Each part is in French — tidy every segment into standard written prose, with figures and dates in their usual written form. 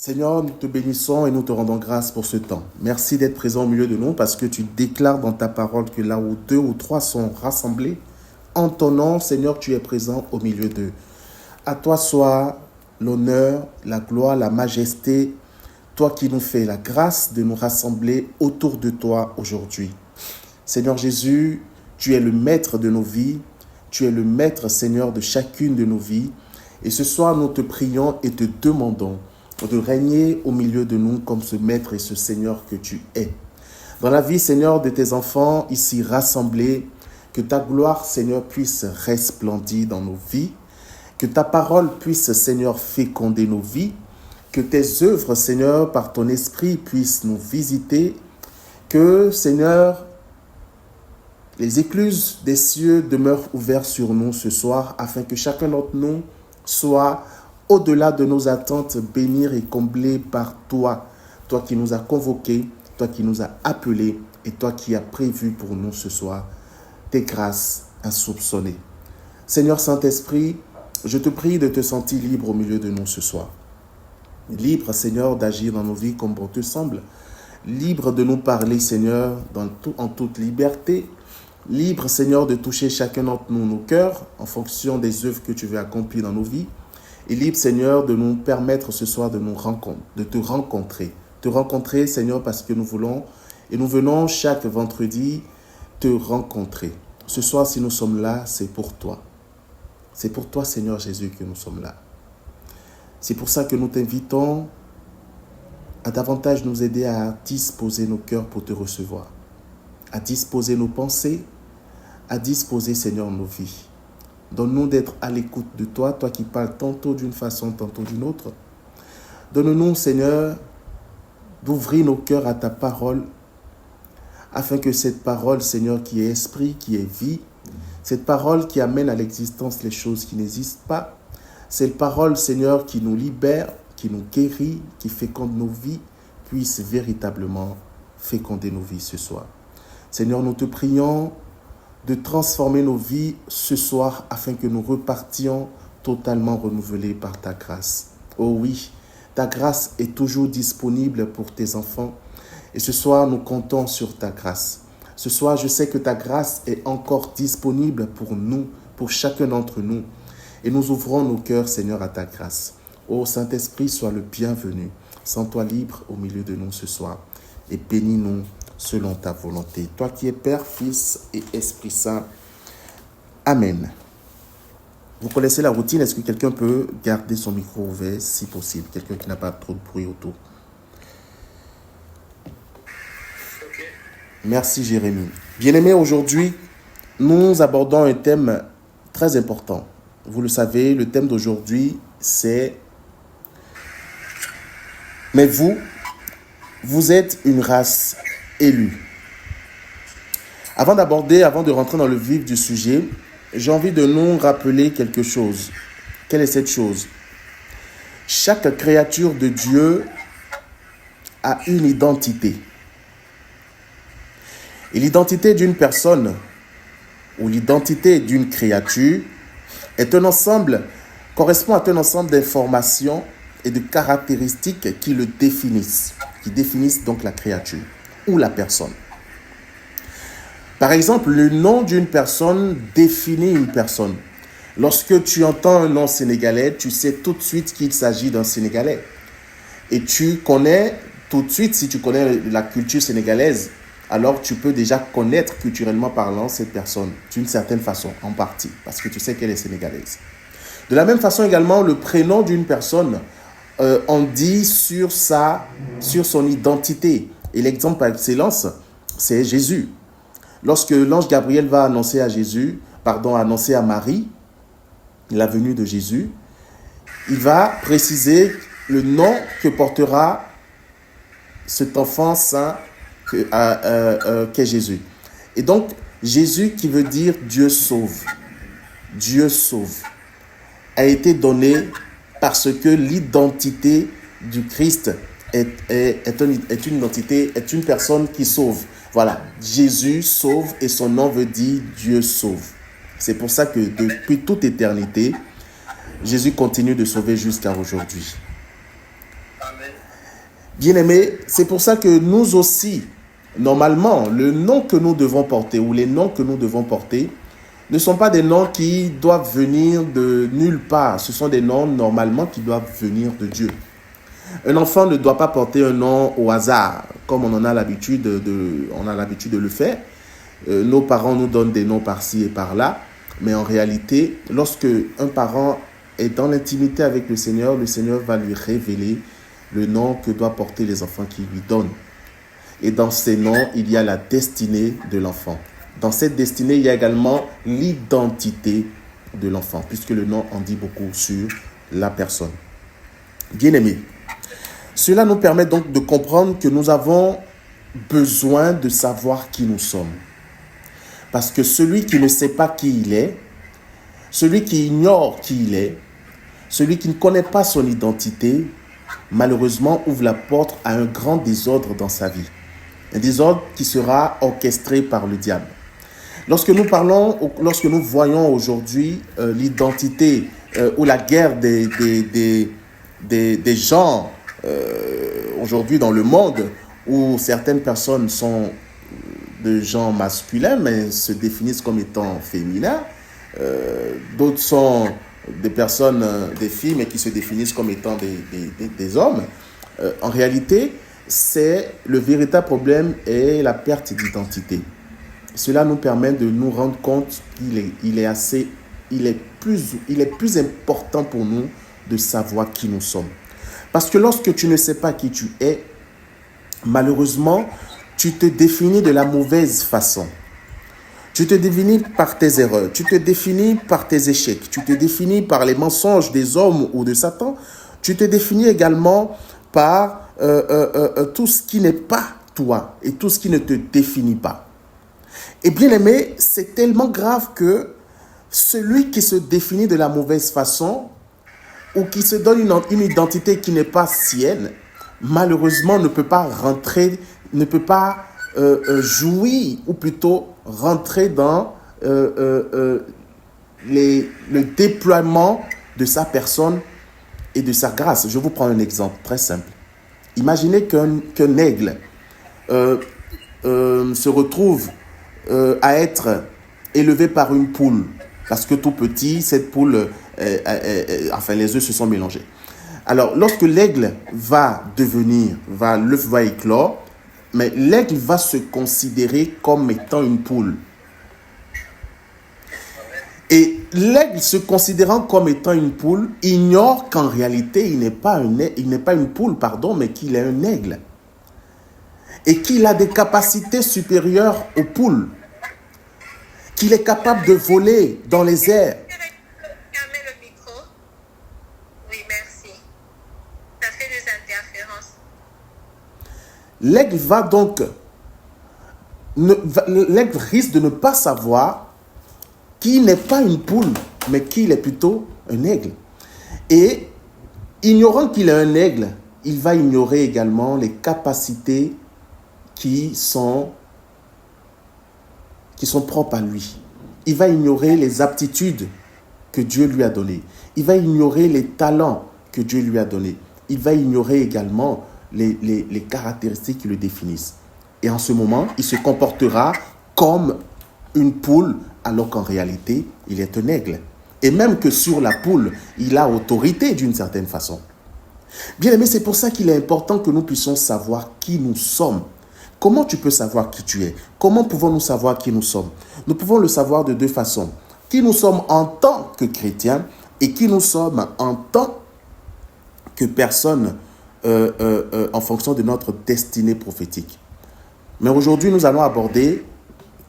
Seigneur, nous te bénissons et nous te rendons grâce pour ce temps. Merci d'être présent au milieu de nous parce que tu déclares dans ta parole que là où 2 ou 3 sont rassemblés, en ton nom, Seigneur, tu es présent au milieu d'eux. À toi soit l'honneur, la gloire, la majesté, toi qui nous fais la grâce de nous rassembler autour de toi aujourd'hui. Seigneur Jésus, tu es le maître de nos vies, tu es le maître, Seigneur, de chacune de nos vies. Et ce soir, nous te prions et te demandons de régner au milieu de nous comme ce maître et ce Seigneur que tu es. Dans la vie, Seigneur, de tes enfants ici rassemblés, que ta gloire, Seigneur, puisse resplendir dans nos vies, que ta parole puisse, Seigneur, féconder nos vies, que tes œuvres, Seigneur, par ton esprit puissent nous visiter, que, Seigneur, les écluses des cieux demeurent ouvertes sur nous ce soir, afin que chacun d'entre nous soit au-delà de nos attentes, bénir et comblé par toi. Toi qui nous as convoqués, toi qui nous as appelés et toi qui as prévu pour nous ce soir tes grâces insoupçonnées. Seigneur Saint-Esprit, je te prie de te sentir libre au milieu de nous ce soir. Libre, Seigneur, d'agir dans nos vies comme bon te semble. Libre de nous parler, Seigneur, en toute liberté. Libre, Seigneur, de toucher chacun d'entre nous nos cœurs en fonction des œuvres que tu veux accomplir dans nos vies. Et libre, Seigneur, de nous permettre ce soir de te rencontrer. Te rencontrer, Seigneur, parce que nous voulons et nous venons chaque vendredi te rencontrer. Ce soir, si nous sommes là, c'est pour toi. C'est pour toi, Seigneur Jésus, que nous sommes là. C'est pour ça que nous t'invitons à davantage nous aider à disposer nos cœurs pour te recevoir, à disposer nos pensées, à disposer, Seigneur, nos vies. Donne-nous d'être à l'écoute de toi, toi qui parles tantôt d'une façon, tantôt d'une autre. Donne-nous, Seigneur, d'ouvrir nos cœurs à ta parole, afin que cette parole, Seigneur, qui est esprit, qui est vie, cette parole qui amène à l'existence les choses qui n'existent pas, cette parole, Seigneur, qui nous libère, qui nous guérit, qui féconde nos vies, puisse véritablement féconder nos vies ce soir. Seigneur, nous te prions de transformer nos vies ce soir afin que nous repartions totalement renouvelés par ta grâce. Oh oui, ta grâce est toujours disponible pour tes enfants et ce soir nous comptons sur ta grâce. Ce soir, je sais que ta grâce est encore disponible pour nous, pour chacun d'entre nous et nous ouvrons nos cœurs, Seigneur, à ta grâce. Oh Saint-Esprit, sois le bienvenu. Sens-toi libre au milieu de nous ce soir et bénis-nous selon ta volonté. Toi qui es Père, Fils et Esprit Saint. Amen. Vous connaissez la routine. Est-ce que quelqu'un peut garder son micro ouvert si possible? Quelqu'un qui n'a pas trop de bruit autour. Okay. Merci Jérémie. Bien-aimés, aujourd'hui, nous abordons un thème très important. Vous le savez, le thème d'aujourd'hui, c'est « Mais vous êtes une race élue ». Avant de rentrer dans le vif du sujet, j'ai envie de nous rappeler quelque chose. Quelle est cette chose? Chaque créature de Dieu a une identité. Et l'identité d'une personne ou l'identité d'une créature correspond à un ensemble d'informations et de caractéristiques qui le définissent, qui définissent donc la créature ou la personne. Par exemple, le nom d'une personne définit une personne. Lorsque tu entends un nom sénégalais, tu sais tout de suite qu'il s'agit d'un Sénégalais. Et tu connais tout de suite, si tu connais la culture sénégalaise, alors tu peux déjà connaître culturellement parlant cette personne d'une certaine façon, en partie, parce que tu sais qu'elle est sénégalaise. De la même façon également, le prénom d'une personne, on dit sur son identité. Et l'exemple par excellence, c'est Jésus. Lorsque l'ange Gabriel va annoncer à Marie la venue de Jésus, il va préciser le nom que portera cet enfant saint qu'est Jésus. Et donc, Jésus qui veut dire Dieu sauve, a été donné parce que l'identité du Christ est une personne qui sauve. Voilà, Jésus sauve et son nom veut dire Dieu sauve. C'est pour ça que depuis toute éternité, Jésus continue de sauver jusqu'à aujourd'hui. Bien-aimés, c'est pour ça que nous aussi, normalement, le nom que nous devons porter ou les noms que nous devons porter ne sont pas des noms qui doivent venir de nulle part. Ce sont des noms normalement qui doivent venir de Dieu. Un enfant ne doit pas porter un nom au hasard, comme on a l'habitude de le faire. Nos parents nous donnent des noms par-ci et par-là, mais en réalité, lorsque un parent est dans l'intimité avec le Seigneur va lui révéler le nom que doivent porter les enfants qu'il lui donne. Et dans ces noms, il y a la destinée de l'enfant. Dans cette destinée, il y a également l'identité de l'enfant, puisque le nom en dit beaucoup sur la personne. Bien-aimés, cela nous permet donc de comprendre que nous avons besoin de savoir qui nous sommes. Parce que celui qui ne sait pas qui il est, celui qui ignore qui il est, celui qui ne connaît pas son identité, malheureusement ouvre la porte à un grand désordre dans sa vie. Un désordre qui sera orchestré par le diable. Lorsque nous voyons aujourd'hui l'identité ou la guerre des genres aujourd'hui dans le monde, où certaines personnes sont de genre masculin mais se définissent comme étant féminins, d'autres sont des personnes, des filles, mais qui se définissent comme étant des hommes. En réalité, le véritable problème est la perte d'identité. Cela nous permet de nous rendre compte qu'il est plus important pour nous de savoir qui nous sommes. Parce que lorsque tu ne sais pas qui tu es, malheureusement, tu te définis de la mauvaise façon. Tu te définis par tes erreurs, tu te définis par tes échecs, tu te définis par les mensonges des hommes ou de Satan, tu te définis également par tout ce qui n'est pas toi et tout ce qui ne te définit pas. Et bien aimé, c'est tellement grave que celui qui se définit de la mauvaise façon ou qui se donne une identité qui n'est pas sienne, malheureusement ne peut pas rentrer, ne peut pas jouir ou plutôt rentrer dans le déploiement de sa personne et de sa grâce. Je vous prends un exemple très simple. Imaginez qu'un aigle se retrouve à être élevé par une poule. Parce que tout petit, cette poule, les œufs se sont mélangés. Alors, lorsque l'aigle l'œuf va éclore, mais l'aigle va se considérer comme étant une poule. Et l'aigle, se considérant comme étant une poule, ignore qu'en réalité, il n'est pas une poule, mais qu'il est un aigle. Et qu'il a des capacités supérieures aux poules. Qu'il est capable de voler dans les airs. Fermez le micro. Oui, merci. Ça fait des interférences. L'aigle l'aigle risque de ne pas savoir qu'il n'est pas une poule, mais qu'il est plutôt un aigle. Et ignorant qu'il est un aigle, il va ignorer également les capacités qui sont propres à lui. Il va ignorer les aptitudes que Dieu lui a données. Il va ignorer les talents que Dieu lui a donnés. Il va ignorer également les caractéristiques qui le définissent. Et en ce moment, il se comportera comme une poule, alors qu'en réalité, il est un aigle. Et même que sur la poule, il a autorité d'une certaine façon. Bien aimé, c'est pour ça qu'il est important que nous puissions savoir qui nous sommes. Comment tu peux savoir qui tu es? Comment pouvons-nous savoir qui nous sommes? Nous pouvons le savoir de deux façons. Qui nous sommes en tant que chrétiens et qui nous sommes en tant que personnes en fonction de notre destinée prophétique. Mais aujourd'hui, nous allons aborder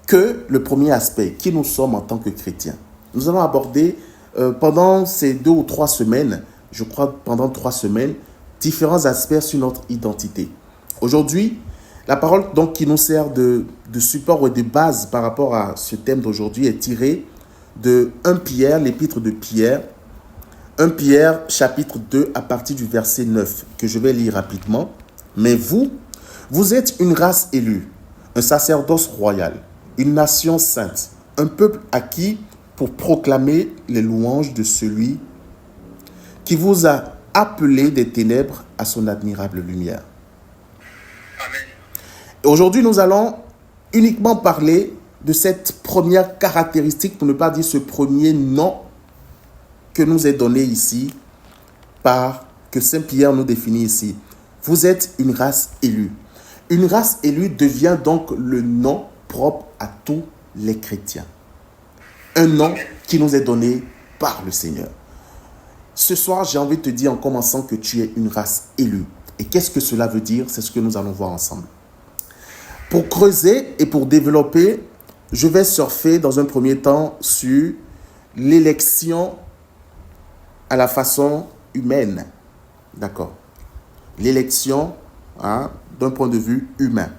que le premier aspect, qui nous sommes en tant que chrétiens. Nous allons aborder pendant ces 2 ou 3 semaines, je crois pendant 3 semaines, différents aspects sur notre identité. Aujourd'hui, la parole donc qui nous sert de support et de base par rapport à ce thème d'aujourd'hui est tirée de 1 Pierre, l'épître de Pierre, 1 Pierre chapitre 2 à partir du verset 9 que je vais lire rapidement. Mais vous êtes une race élue, un sacerdoce royal, une nation sainte, un peuple acquis pour proclamer les louanges de celui qui vous a appelé des ténèbres à son admirable lumière. Amen. Et aujourd'hui, nous allons uniquement parler de cette première caractéristique, pour ne pas dire ce premier nom que nous est donné ici, que Saint Pierre nous définit ici. Vous êtes une race élue. Une race élue devient donc le nom propre à tous les chrétiens. Un nom qui nous est donné par le Seigneur. Ce soir, j'ai envie de te dire en commençant que tu es une race élue. Et qu'est-ce que cela veut dire? C'est ce que nous allons voir ensemble. Pour creuser et pour développer, je vais surfer dans un premier temps sur l'élection à la façon humaine. D'accord. L'élection d'un point de vue humain.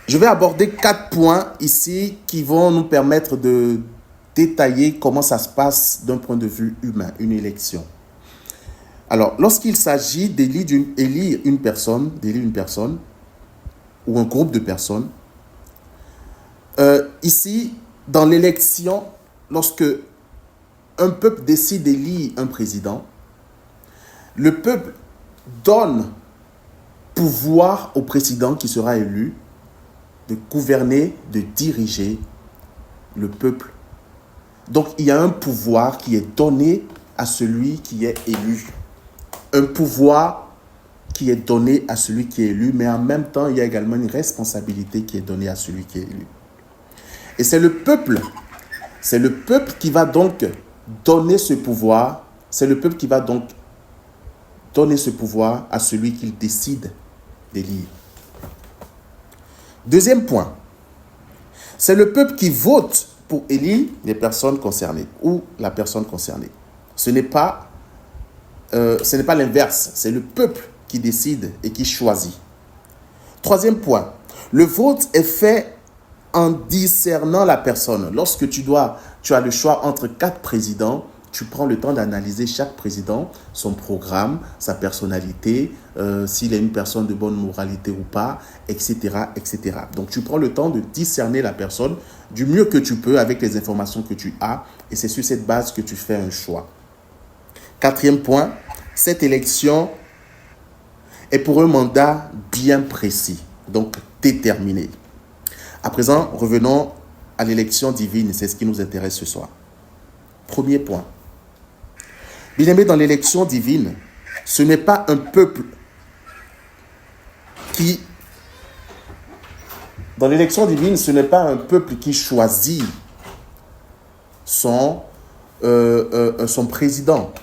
Je vais aborder 4 points ici qui vont nous permettre de détailler comment ça se passe d'un point de vue humain, une élection. Alors, lorsqu'il s'agit d'élire une personne ou un groupe de personnes, ici, dans l'élection, lorsque un peuple décide d'élire un président, le peuple donne pouvoir au président qui sera élu de gouverner, de diriger le peuple. Donc, il y a un pouvoir qui est donné à celui qui est élu. Un pouvoir qui est donné à celui qui est élu, mais en même temps, il y a également une responsabilité qui est donnée à celui qui est élu. Et c'est le peuple qui va donc donner ce pouvoir, c'est le peuple qui va donc donner ce pouvoir à celui qu'il décide d'élire. Deuxième point, c'est le peuple qui vote pour élire les personnes concernées ou la personne concernée. Ce n'est pas l'inverse, c'est le peuple qui décide et qui choisit. Troisième point, le vote est fait en discernant la personne. Lorsque tu as le choix entre 4 présidents, tu prends le temps d'analyser chaque président, son programme, sa personnalité, s'il est une personne de bonne moralité ou pas, etc., etc. Donc, tu prends le temps de discerner la personne du mieux que tu peux avec les informations que tu as et c'est sur cette base que tu fais un choix. 4e point, cette élection est pour un mandat bien précis, donc déterminé. À présent, revenons à l'élection divine, c'est ce qui nous intéresse ce soir. Premier point. Bien-aimé, dans l'élection divine, ce n'est pas un peuple qui... Dans l'élection divine, ce n'est pas un peuple qui choisit son président.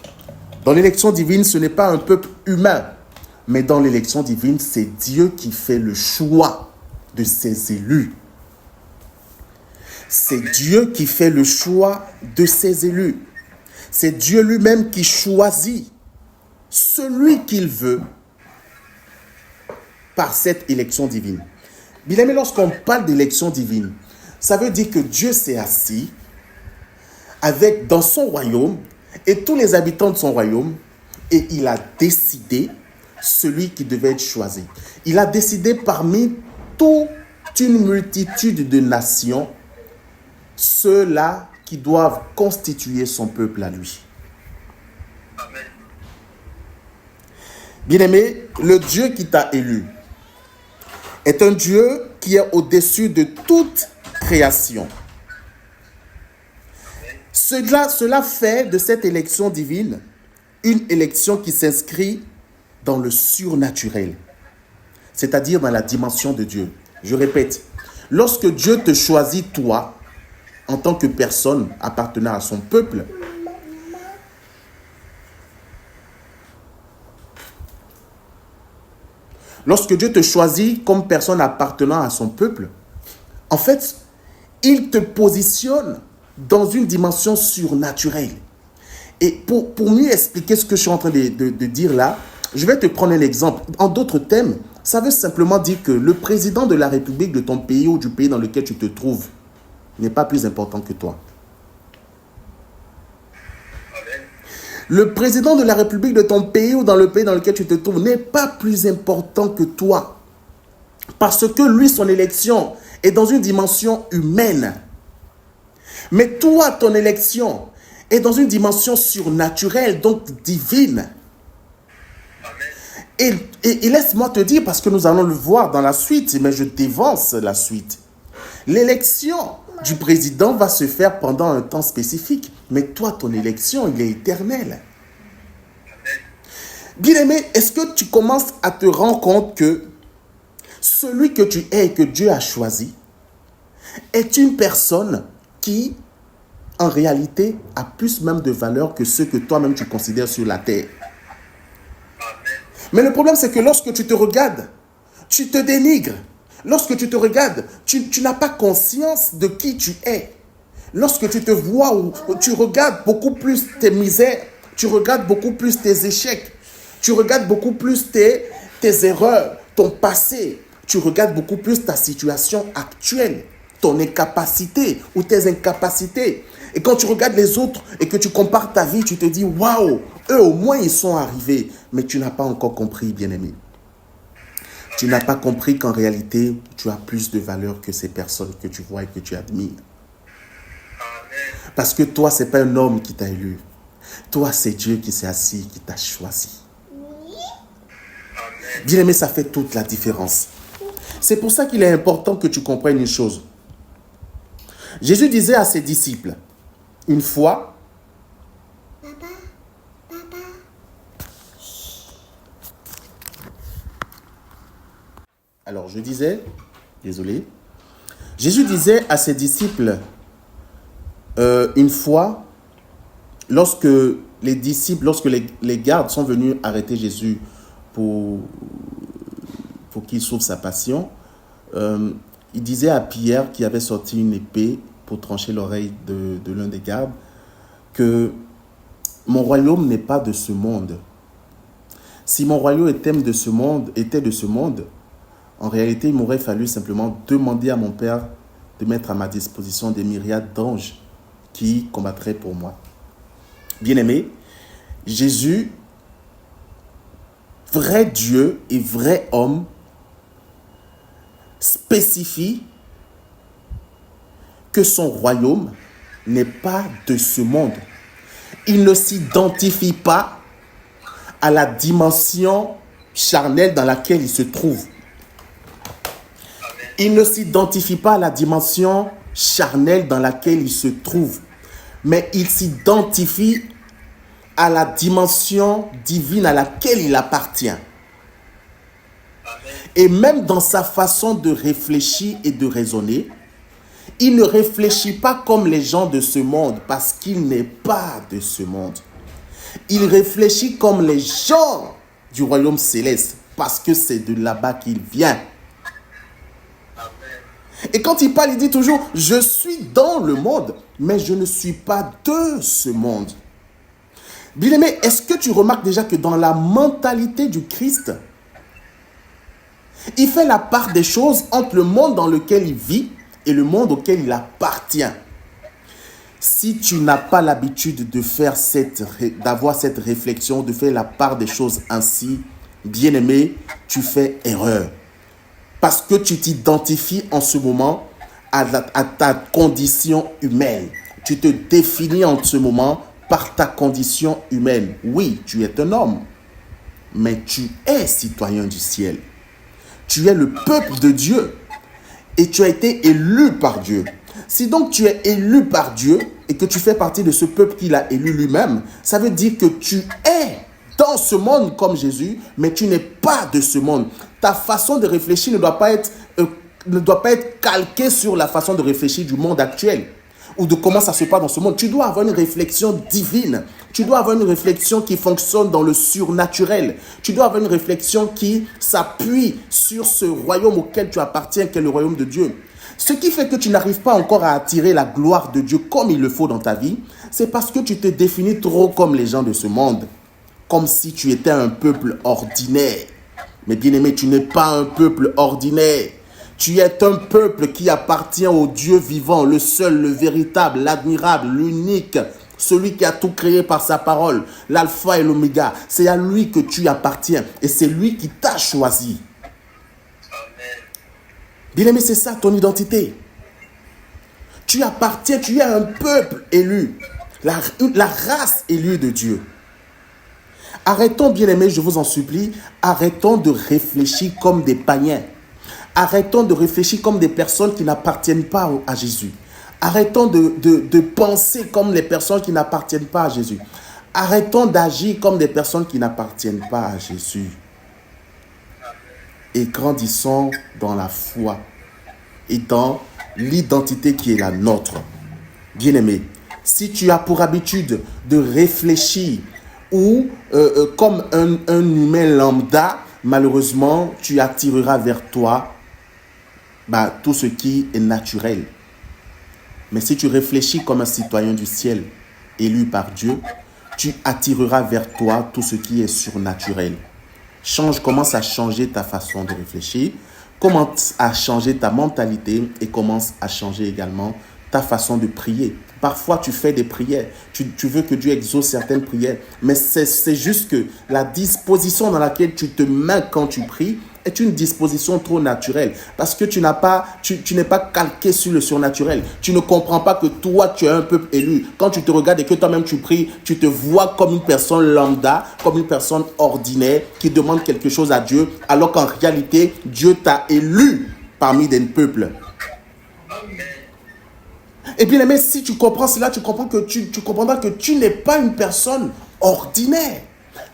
Dans l'élection divine, ce n'est pas un peuple humain. Mais dans l'élection divine, c'est Dieu qui fait le choix de ses élus. C'est Dieu qui fait le choix de ses élus. C'est Dieu lui-même qui choisit celui qu'il veut par cette élection divine. Bien-aimé, lorsqu'on parle d'élection divine, ça veut dire que Dieu s'est assis dans son royaume et tous les habitants de son royaume et il a décidé celui qui devait être choisi. Il a décidé parmi toute une multitude de nations ceux-là qui doivent constituer son peuple à lui. Amen. Bien-aimé, le Dieu qui t'a élu est un Dieu qui est au-dessus de toute création. Cela fait de cette élection divine une élection qui s'inscrit dans le surnaturel, c'est-à-dire dans la dimension de Dieu. Je répète, lorsque Dieu te choisit toi, en tant que personne appartenant à son peuple, lorsque Dieu te choisit comme personne appartenant à son peuple, en fait, il te positionne dans une dimension surnaturelle. Et pour mieux expliquer ce que je suis en train de dire là, je vais te prendre un exemple. En d'autres termes, ça veut simplement dire que le président de la République de ton pays ou du pays dans lequel tu te trouves n'est pas plus important que toi. Amen. Le président de la République de ton pays ou dans le pays dans lequel tu te trouves n'est pas plus important que toi. Parce que lui, son élection est dans une dimension humaine. Mais toi, ton élection est dans une dimension surnaturelle, donc divine. Et laisse-moi te dire, parce que nous allons le voir dans la suite, mais je dévance la suite. L'élection du président va se faire pendant un temps spécifique, mais toi, ton élection, il est éternel. Bien-aimé, est-ce que tu commences à te rendre compte que celui que tu es et que Dieu a choisi est une personne qui, en réalité, a plus même de valeur que ceux que toi-même tu considères sur la terre. Mais le problème, c'est que lorsque tu te regardes, tu te dénigres. Lorsque tu te regardes, tu n'as pas conscience de qui tu es. Lorsque tu te vois, tu regardes beaucoup plus tes misères, tu regardes beaucoup plus tes échecs, tu regardes beaucoup plus tes erreurs, ton passé, tu regardes beaucoup plus ta situation actuelle, ton incapacité ou tes incapacités. Et quand tu regardes les autres et que tu compares ta vie, tu te dis, waouh, eux au moins ils sont arrivés. Mais tu n'as pas encore compris, bien-aimé. Tu n'as pas compris qu'en réalité, tu as plus de valeur que ces personnes que tu vois et que tu admires. Parce que toi, ce n'est pas un homme qui t'a élu. Toi, c'est Dieu qui s'est assis, qui t'a choisi. Bien-aimé, ça fait toute la différence. C'est pour ça qu'il est important que tu comprennes une chose. Jésus disait à ses disciples, une fois, alors je disais, désolé, Jésus disait à ses disciples, une fois, lorsque les disciples, lorsque les gardes sont venus arrêter Jésus pour qu'il sauve sa passion, il disait à Pierre, qui avait sorti une épée pour trancher l'oreille de l'un des gardes, que mon royaume n'est pas de ce monde. Si mon royaume était de ce monde, en réalité, il m'aurait fallu simplement demander à mon Père de mettre à ma disposition des myriades d'anges qui combattraient pour moi. Bien-aimé, Jésus, vrai Dieu et vrai homme, spécifie que son royaume n'est pas de ce monde. Il ne s'identifie pas à la dimension charnelle dans laquelle il se trouve. Il ne s'identifie pas à la dimension charnelle dans laquelle il se trouve, mais il s'identifie à la dimension divine à laquelle il appartient. Et même dans sa façon de réfléchir et de raisonner, il ne réfléchit pas comme les gens de ce monde parce qu'il n'est pas de ce monde. Il réfléchit comme les gens du royaume céleste parce que c'est de là-bas qu'il vient. Et quand il parle, il dit toujours, je suis dans le monde, mais je ne suis pas de ce monde. Bien-aimé, est-ce que tu remarques déjà que dans la mentalité du Christ, il fait la part des choses entre le monde dans lequel il vit et le monde auquel il appartient. Si tu n'as pas l'habitude d'avoir cette réflexion, de faire la part des choses ainsi, bien-aimé, tu fais erreur. Parce que tu t'identifies en ce moment à ta condition humaine. Tu te définis en ce moment par ta condition humaine. Oui, tu es un homme, mais tu es citoyen du ciel. Tu es le peuple de Dieu et tu as été élu par Dieu. Si donc tu es élu par Dieu et que tu fais partie de ce peuple qu'il a élu lui-même, ça veut dire que tu es dans ce monde comme Jésus, mais tu n'es pas de ce monde. Ta façon de réfléchir ne doit pas être calquée sur la façon de réfléchir du monde actuel ou de comment ça se passe dans ce monde. Tu dois avoir une réflexion divine. Tu dois avoir une réflexion qui fonctionne dans le surnaturel. Tu dois avoir une réflexion qui s'appuie sur ce royaume auquel tu appartiens, qui est le royaume de Dieu. Ce qui fait que tu n'arrives pas encore à attirer la gloire de Dieu comme il le faut dans ta vie, c'est parce que tu te définis trop comme les gens de ce monde. Comme si tu étais un peuple ordinaire. Mais bien aimé, tu n'es pas un peuple ordinaire. Tu es un peuple qui appartient au Dieu vivant, le seul, le véritable, l'admirable, l'unique, celui qui a tout créé par sa parole, l'alpha et l'oméga. C'est à lui que tu appartiens et c'est lui qui t'a choisi. Bien aimé, c'est ça ton identité. Tu appartiens, tu es un peuple élu. la race élue de Dieu. Arrêtons, bien-aimés, je vous en supplie, arrêtons de réfléchir comme des païens. Arrêtons de réfléchir comme des personnes qui n'appartiennent pas à Jésus. Arrêtons de penser comme les personnes qui n'appartiennent pas à Jésus. Arrêtons d'agir comme des personnes qui n'appartiennent pas à Jésus. Et grandissons dans la foi et dans l'identité qui est la nôtre. Bien-aimé, si tu as pour habitude de réfléchir ou comme un humain lambda, malheureusement, tu attireras vers toi tout ce qui est naturel. Mais si tu réfléchis comme un citoyen du ciel, élu par Dieu, tu attireras vers toi tout ce qui est surnaturel. Commence à changer ta façon de réfléchir, commence à changer ta mentalité et commence à changer également ta façon de prier. Parfois, tu fais des prières, tu veux que Dieu exauce certaines prières, mais c'est juste que la disposition dans laquelle tu te mets quand tu pries est une disposition trop naturelle, parce que tu n'es pas calqué sur le surnaturel. Tu ne comprends pas que toi, tu es un peuple élu. Quand tu te regardes et que toi-même tu pries, tu te vois comme une personne lambda, comme une personne ordinaire qui demande quelque chose à Dieu, alors qu'en réalité, Dieu t'a élu parmi des peuples. Et bien aimé, si tu comprends cela, tu comprendras que tu n'es pas une personne ordinaire.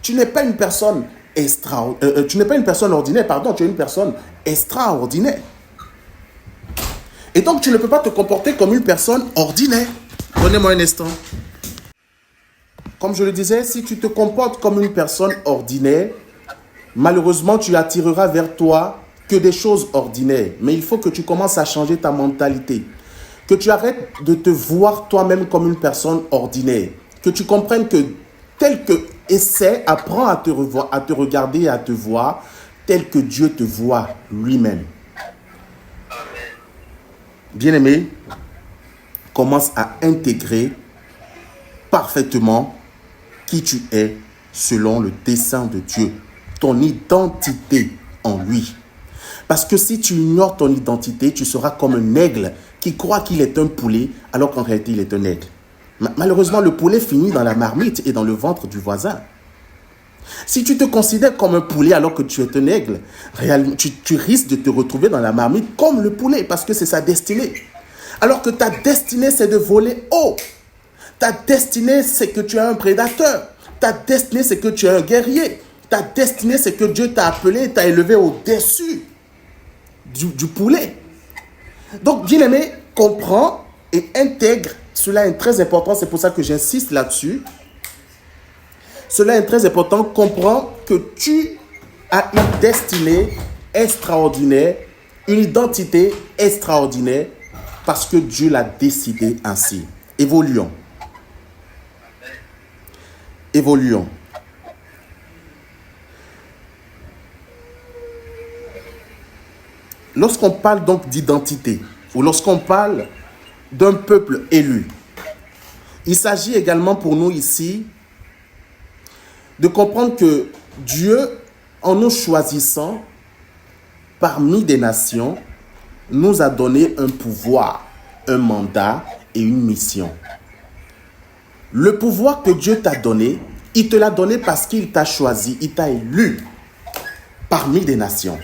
Tu n'es pas une personne ordinaire, tu es une personne extraordinaire. Et donc, tu ne peux pas te comporter comme une personne ordinaire. Donnez-moi un instant. Comme je le disais, si tu te comportes comme une personne ordinaire, malheureusement, tu attireras vers toi que des choses ordinaires. Mais il faut que tu commences à changer ta mentalité. Que tu arrêtes de te voir toi-même comme une personne ordinaire. Que tu comprennes que tel que apprends à te revoir, à te regarder et à te voir tel que Dieu te voit lui-même. Bien-aimé, commence à intégrer parfaitement qui tu es selon le dessein de Dieu, ton identité en lui. Parce que si tu ignores ton identité, tu seras comme un aigle qui croit qu'il est un poulet alors qu'en réalité il est un aigle. Malheureusement, le poulet finit dans la marmite et dans le ventre du voisin. Si tu te considères comme un poulet alors que tu es un aigle, tu risques de te retrouver dans la marmite comme le poulet parce que c'est sa destinée. Alors que ta destinée, c'est de voler haut. Ta destinée, c'est que tu es un prédateur. Ta destinée, c'est que tu es un guerrier. Ta destinée, c'est que Dieu t'a appelé et t'a élevé au-dessus du poulet. Donc, bien-aimé, comprends et intègre. Cela est très important, c'est pour ça que j'insiste là-dessus. Cela est très important. Comprends que tu as une destinée extraordinaire, une identité extraordinaire, parce que Dieu l'a décidé ainsi. Évoluons. Évoluons. Lorsqu'on parle donc d'identité, ou lorsqu'on parle d'un peuple élu, il s'agit également pour nous ici de comprendre que Dieu, en nous choisissant parmi des nations, nous a donné un pouvoir, un mandat et une mission. Le pouvoir que Dieu t'a donné, il te l'a donné parce qu'il t'a choisi, il t'a élu parmi des nations.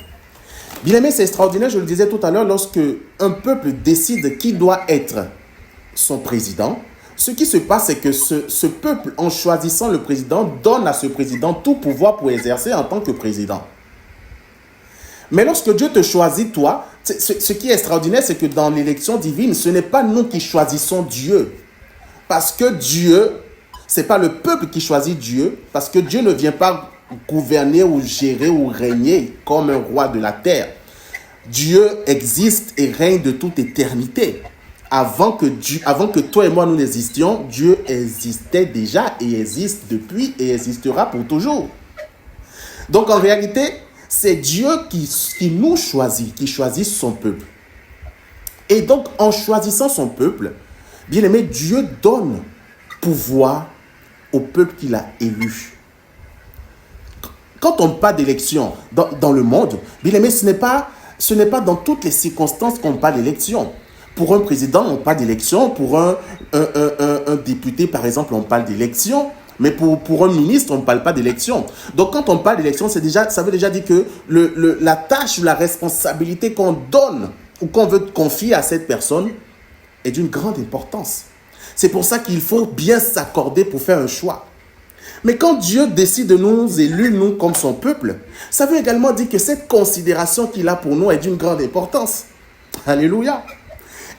Bien aimé, c'est extraordinaire, je le disais tout à l'heure, lorsque un peuple décide qui doit être son président, ce qui se passe, c'est que ce peuple, en choisissant le président, donne à ce président tout pouvoir pour exercer en tant que président. Mais lorsque Dieu te choisit, toi, ce qui est extraordinaire, c'est que dans l'élection divine, ce n'est pas nous qui choisissons Dieu. Parce que Dieu, ce n'est pas le peuple qui choisit Dieu, parce que Dieu ne vient pas gouverner ou gérer ou régner comme un roi de la terre. Dieu existe et règne de toute éternité. Avant que toi et moi nous n'existions, Dieu existait déjà et existe depuis et existera pour toujours. Donc en réalité, c'est Dieu qui nous choisit, qui choisit son peuple. Et donc en choisissant son peuple, bien aimé, Dieu donne pouvoir au peuple qu'il a élu. Quand on parle d'élection dans le monde, bien aimé, ce n'est pas dans toutes les circonstances qu'on parle d'élection. Pour un président, on parle d'élection. Pour un député, par exemple, on parle d'élection. Mais pour un ministre, on ne parle pas d'élection. Donc, quand on parle d'élection, ça veut déjà dire que la tâche ou la responsabilité qu'on donne ou qu'on veut confier à cette personne est d'une grande importance. C'est pour ça qu'il faut bien s'accorder pour faire un choix. Mais quand Dieu décide de nous élire, nous, comme son peuple, ça veut également dire que cette considération qu'il a pour nous est d'une grande importance. Alléluia.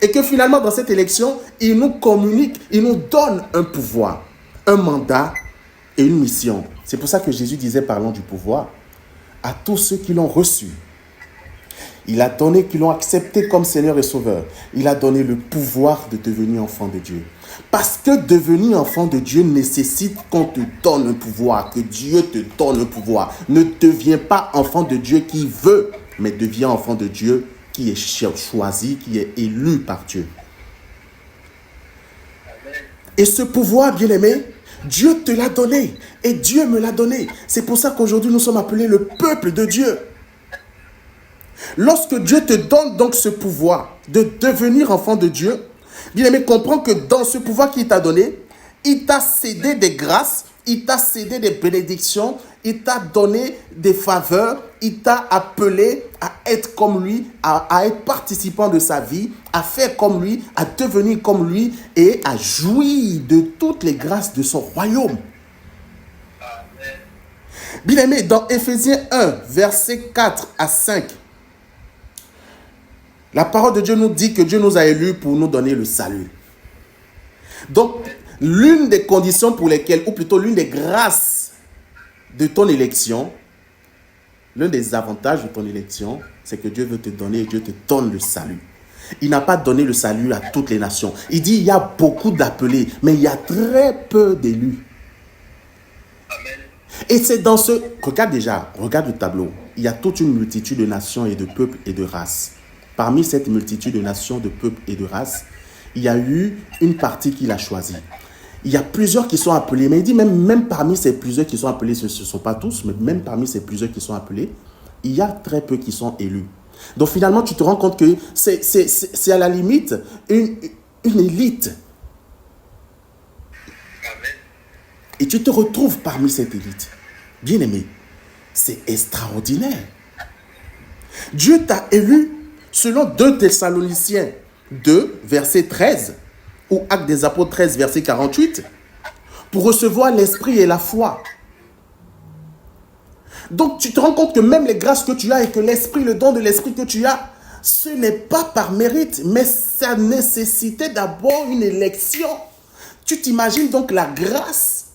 Et que finalement, dans cette élection, il nous communique, il nous donne un pouvoir, un mandat et une mission. C'est pour ça que Jésus disait, parlant du pouvoir, à tous ceux qui l'ont reçu. Il a donné, qui l'ont accepté comme Seigneur et Sauveur. Il a donné le pouvoir de devenir enfant de Dieu. Parce que devenir enfant de Dieu nécessite qu'on te donne un pouvoir, que Dieu te donne un pouvoir. Ne deviens pas enfant de Dieu qui veut, mais deviens enfant de Dieu qui est choisi, qui est élu par Dieu. Et ce pouvoir, bien-aimé, Dieu te l'a donné et Dieu me l'a donné. C'est pour ça qu'aujourd'hui, nous sommes appelés le peuple de Dieu. Lorsque Dieu te donne donc ce pouvoir de devenir enfant de Dieu, bien-aimé, comprends que dans ce pouvoir qu'il t'a donné, il t'a cédé des grâces, il t'a cédé des bénédictions, il t'a donné des faveurs, il t'a appelé à être comme lui, à être participant de sa vie, à faire comme lui, à devenir comme lui et à jouir de toutes les grâces de son royaume. Bien-aimé, dans Éphésiens 1, versets 4 à 5, la parole de Dieu nous dit que Dieu nous a élus pour nous donner le salut. Donc, l'une des conditions pour lesquelles, ou plutôt l'une des grâces de ton élection, l'un des avantages de ton élection, c'est que Dieu veut te donner et Dieu te donne le salut. Il n'a pas donné le salut à toutes les nations. Il dit, il y a beaucoup d'appelés, mais il y a très peu d'élus. Et c'est dans ce... Regarde le tableau. Il y a toute une multitude de nations et de peuples et de races. Parmi cette multitude de nations, de peuples et de races, il y a eu une partie qu'il a choisie. Il y a plusieurs qui sont appelés, mais il dit même parmi ces plusieurs qui sont appelés, ce ne sont pas tous, mais même parmi ces plusieurs qui sont appelés, il y a très peu qui sont élus. Donc finalement, tu te rends compte que c'est à la limite une élite. Et tu te retrouves parmi cette élite. Bien aimé, c'est extraordinaire. Dieu t'a élu selon 2 Thessaloniciens 2, verset 13, ou Actes des Apôtres 13, verset 48, pour recevoir l'esprit et la foi. Donc tu te rends compte que même les grâces que tu as et que l'esprit, le don de l'esprit que tu as, ce n'est pas par mérite, mais ça nécessitait d'abord une élection. Tu t'imagines donc la grâce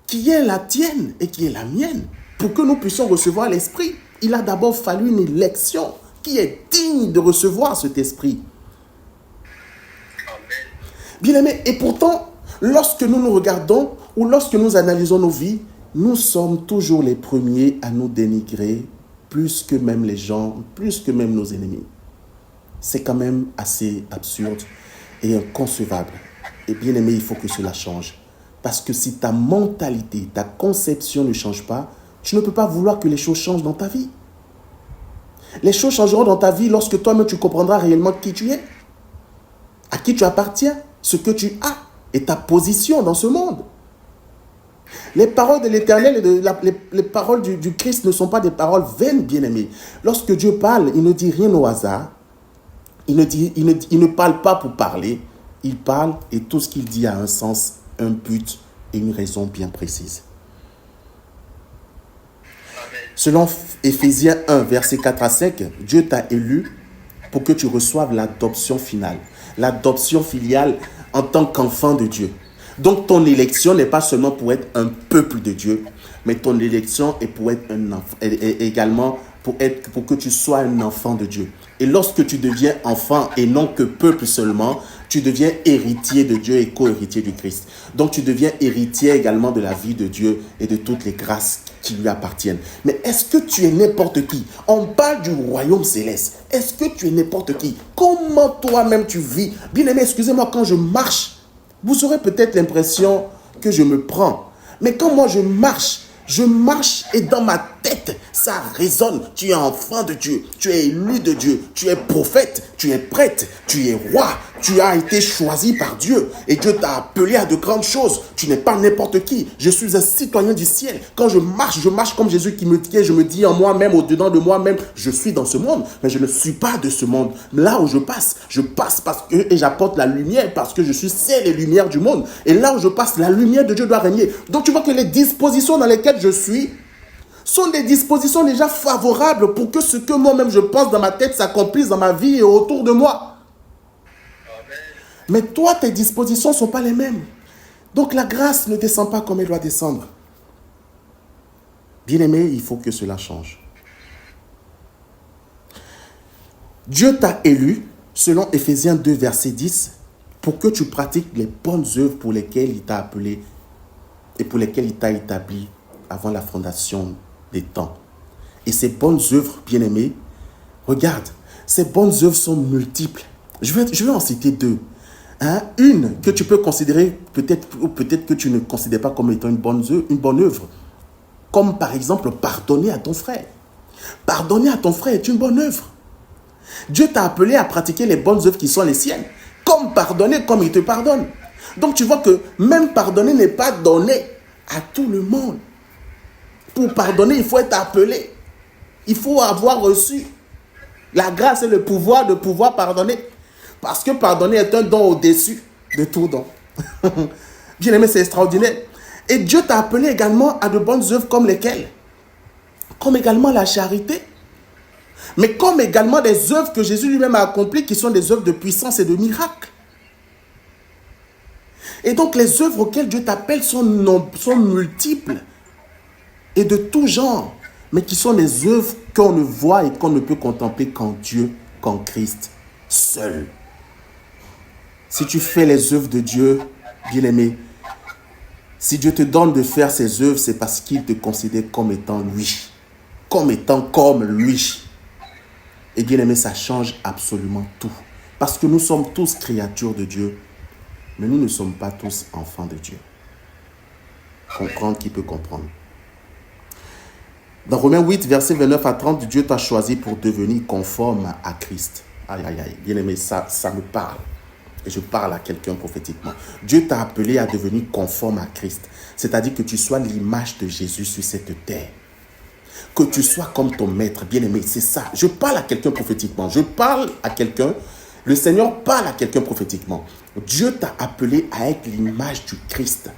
qui est la tienne et qui est la mienne pour que nous puissions recevoir l'esprit. Il a d'abord fallu une élection qui est digne de recevoir cet esprit. Bien-aimés, et pourtant, lorsque nous nous regardons ou lorsque nous analysons nos vies, nous sommes toujours les premiers à nous dénigrer plus que même les gens, plus que même nos ennemis. C'est quand même assez absurde et inconcevable. Et bien-aimé, il faut que cela change. Parce que si ta mentalité, ta conception ne change pas, tu ne peux pas vouloir que les choses changent dans ta vie. Les choses changeront dans ta vie lorsque toi-même tu comprendras réellement qui tu es, à qui tu appartiens, ce que tu as et ta position dans ce monde. Les paroles de l'Éternel et les paroles du Christ ne sont pas des paroles vaines, bien-aimés. Lorsque Dieu parle, il ne dit rien au hasard. Il ne parle pas pour parler. Il parle et tout ce qu'il dit a un sens, un but et une raison bien précise. Selon Éphésiens 1, verset 4 à 5, Dieu t'a élu pour que tu reçoives l'adoption finale, l'adoption filiale en tant qu'enfant de Dieu. Donc ton élection n'est pas seulement pour être un peuple de Dieu, mais ton élection est pour être un enfant, également pour que tu sois un enfant de Dieu. Et lorsque tu deviens enfant et non que peuple seulement, tu deviens héritier de Dieu et co-héritier du Christ. Donc tu deviens héritier également de la vie de Dieu et de toutes les grâces qui lui appartiennent. Mais est-ce que tu es n'importe qui? On parle du royaume céleste. Est-ce que tu es n'importe qui? Comment toi-même tu vis? Bien aimé, excusez-moi, quand je marche, vous aurez peut-être l'impression que je me prends. Mais quand moi je marche et dans ma tête, ça résonne. Tu es enfant de Dieu, tu es élu de Dieu, tu es prophète, tu es prêtre, tu es roi, tu as été choisi par Dieu et Dieu t'a appelé à de grandes choses. Tu n'es pas n'importe qui. Je suis un citoyen du ciel. Quand je marche comme Jésus qui me dit, je me dis en moi-même, au-dedans de moi-même, je suis dans ce monde, mais je ne suis pas de ce monde. Là où je passe parce que, et j'apporte la lumière parce que je suis sel et lumière du monde. Et là où je passe, la lumière de Dieu doit régner. Donc tu vois que les dispositions dans lesquelles je suis sont des dispositions déjà favorables pour que ce que moi-même je pense dans ma tête s'accomplisse dans ma vie et autour de moi. Amen. Mais toi, tes dispositions ne sont pas les mêmes. Donc la grâce ne descend pas comme elle doit descendre. Bien-aimé, il faut que cela change. Dieu t'a élu, selon Éphésiens 2, verset 10, pour que tu pratiques les bonnes œuvres pour lesquelles il t'a appelé et pour lesquelles il t'a établi avant la fondation des temps. Et ces bonnes œuvres, bien-aimés, regarde, ces bonnes œuvres sont multiples. Je vais en citer deux. Une que tu peux considérer, peut-être que tu ne considères pas comme étant une bonne œuvre. Comme par exemple, pardonner à ton frère. Pardonner à ton frère est une bonne œuvre. Dieu t'a appelé à pratiquer les bonnes œuvres qui sont les siennes. Comme pardonner, comme il te pardonne. Donc tu vois que même pardonner n'est pas donné à tout le monde. Pour pardonner, il faut être appelé. Il faut avoir reçu la grâce et le pouvoir de pouvoir pardonner. Parce que pardonner est un don au-dessus de tout don. Bien aimé, c'est extraordinaire. Et Dieu t'a appelé également à de bonnes œuvres comme lesquelles? Comme également la charité. Mais comme également des œuvres que Jésus lui-même a accomplies qui sont des œuvres de puissance et de miracle. Et donc les œuvres auxquelles Dieu t'appelle sont multiples et de tout genre, mais qui sont des œuvres qu'on ne voit et qu'on ne peut contempler qu'en Dieu, qu'en Christ seul. Si tu fais les œuvres de Dieu, bien-aimé, si Dieu te donne de faire ces œuvres, c'est parce qu'il te considère comme étant lui, comme étant comme lui. Et bien-aimé, ça change absolument tout. Parce que nous sommes tous créatures de Dieu, mais nous ne sommes pas tous enfants de Dieu. Comprendre qui peut comprendre. Dans Romains 8, versets 29 à 30, Dieu t'a choisi pour devenir conforme à Christ. Aïe, aïe, aïe. Bien-aimé, ça me parle. Et je parle à quelqu'un prophétiquement. Dieu t'a appelé à devenir conforme à Christ. C'est-à-dire que tu sois l'image de Jésus sur cette terre. Que tu sois comme ton maître, bien-aimé, c'est ça. Je parle à quelqu'un prophétiquement. Je parle à quelqu'un. Le Seigneur parle à quelqu'un prophétiquement. Dieu t'a appelé à être l'image du Christ.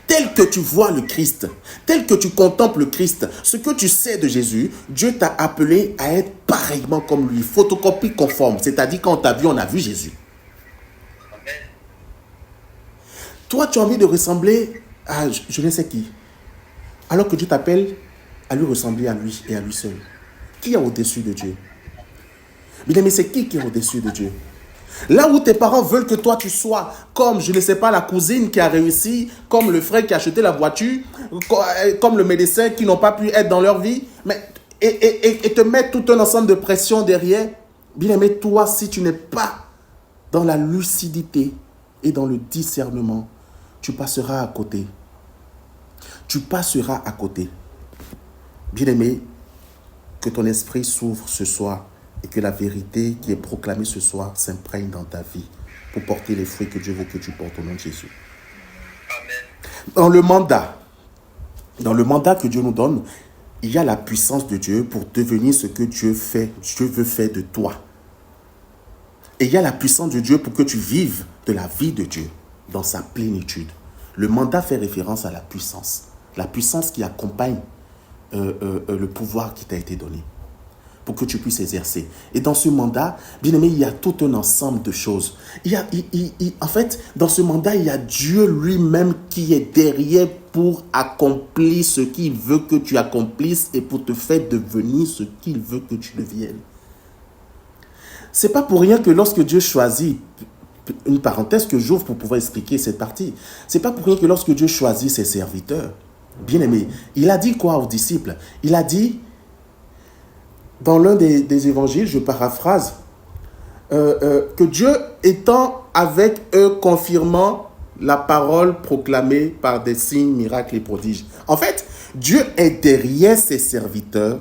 Tel que tu vois le Christ, tel que tu contemples le Christ, ce que tu sais de Jésus, Dieu t'a appelé à être pareillement comme lui, photocopie conforme. C'est-à-dire quand on t'a vu, on a vu Jésus. Amen. Toi, tu as envie de ressembler à je ne sais qui. Alors que Dieu t'appelle à lui ressembler à lui et à lui seul. Qui est au-dessus de Dieu? Bien aimé, c'est qui est au-dessus de Dieu? Là où tes parents veulent que toi tu sois comme, je ne sais pas, la cousine qui a réussi, comme le frère qui a acheté la voiture, comme le médecin qui n'ont pas pu être dans leur vie, mais, et te mettre tout un ensemble de pressions derrière. Bien aimé, toi, si tu n'es pas dans la lucidité et dans le discernement, tu passeras à côté. Tu passeras à côté. Bien aimé, que ton esprit s'ouvre ce soir et que la vérité qui est proclamée ce soir s'imprègne dans ta vie pour porter les fruits que Dieu veut que tu portes au nom de Jésus. Amen. Dans le mandat que Dieu nous donne, il y a la puissance de Dieu pour devenir ce que Dieu veut faire de toi. Et il y a la puissance de Dieu pour que tu vives de la vie de Dieu dans sa plénitude. Le mandat fait référence à la puissance qui accompagne le pouvoir qui t'a été donné pour que tu puisses exercer. Et dans ce mandat, bien aimé, il y a tout un ensemble de choses. En fait, dans ce mandat, il y a Dieu lui-même qui est derrière pour accomplir ce qu'il veut que tu accomplisses et pour te faire devenir ce qu'il veut que tu deviennes. C'est pas pour rien que lorsque Dieu choisit, une parenthèse que j'ouvre pour pouvoir expliquer cette partie, c'est pas pour rien que lorsque Dieu choisit ses serviteurs, bien aimé, il a dit quoi aux disciples? Il a dit, dans l'un des évangiles, je paraphrase, que Dieu étant avec eux, confirmant la parole proclamée par des signes, miracles et prodiges. En fait, Dieu est derrière ses serviteurs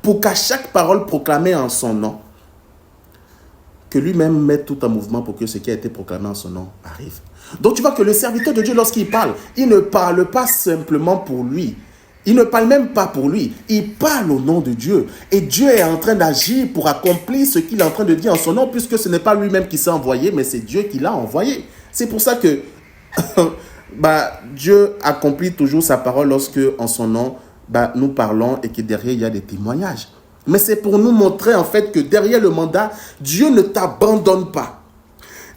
pour qu'à chaque parole proclamée en son nom, que lui-même mette tout en mouvement pour que ce qui a été proclamé en son nom arrive. Donc tu vois que le serviteur de Dieu, lorsqu'il parle, il ne parle pas simplement pour lui. Il ne parle même pas pour lui. Il parle au nom de Dieu. Et Dieu est en train d'agir pour accomplir ce qu'il est en train de dire en son nom, puisque ce n'est pas lui-même qui s'est envoyé, mais c'est Dieu qui l'a envoyé. C'est pour ça que Dieu accomplit toujours sa parole lorsque, en son nom, nous parlons et que derrière, il y a des témoignages. Mais c'est pour nous montrer en fait que derrière le mandat, Dieu ne t'abandonne pas.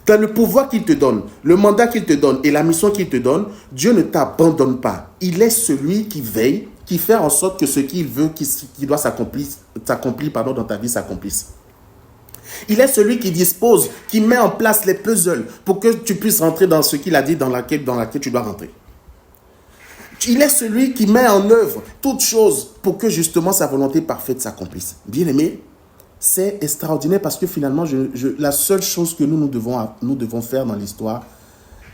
Dans le pouvoir qu'il te donne, le mandat qu'il te donne et la mission qu'il te donne, Dieu ne t'abandonne pas. Il est celui qui veille, qui fait en sorte que ce qu'il veut, qui doit s'accomplir dans ta vie s'accomplisse. Il est celui qui dispose, qui met en place les puzzles pour que tu puisses rentrer dans ce qu'il a dit dans laquelle tu dois rentrer. Il est celui qui met en œuvre toutes choses pour que justement sa volonté parfaite s'accomplisse. Bien aimé, c'est extraordinaire parce que finalement, la seule chose que nous devons faire dans l'histoire,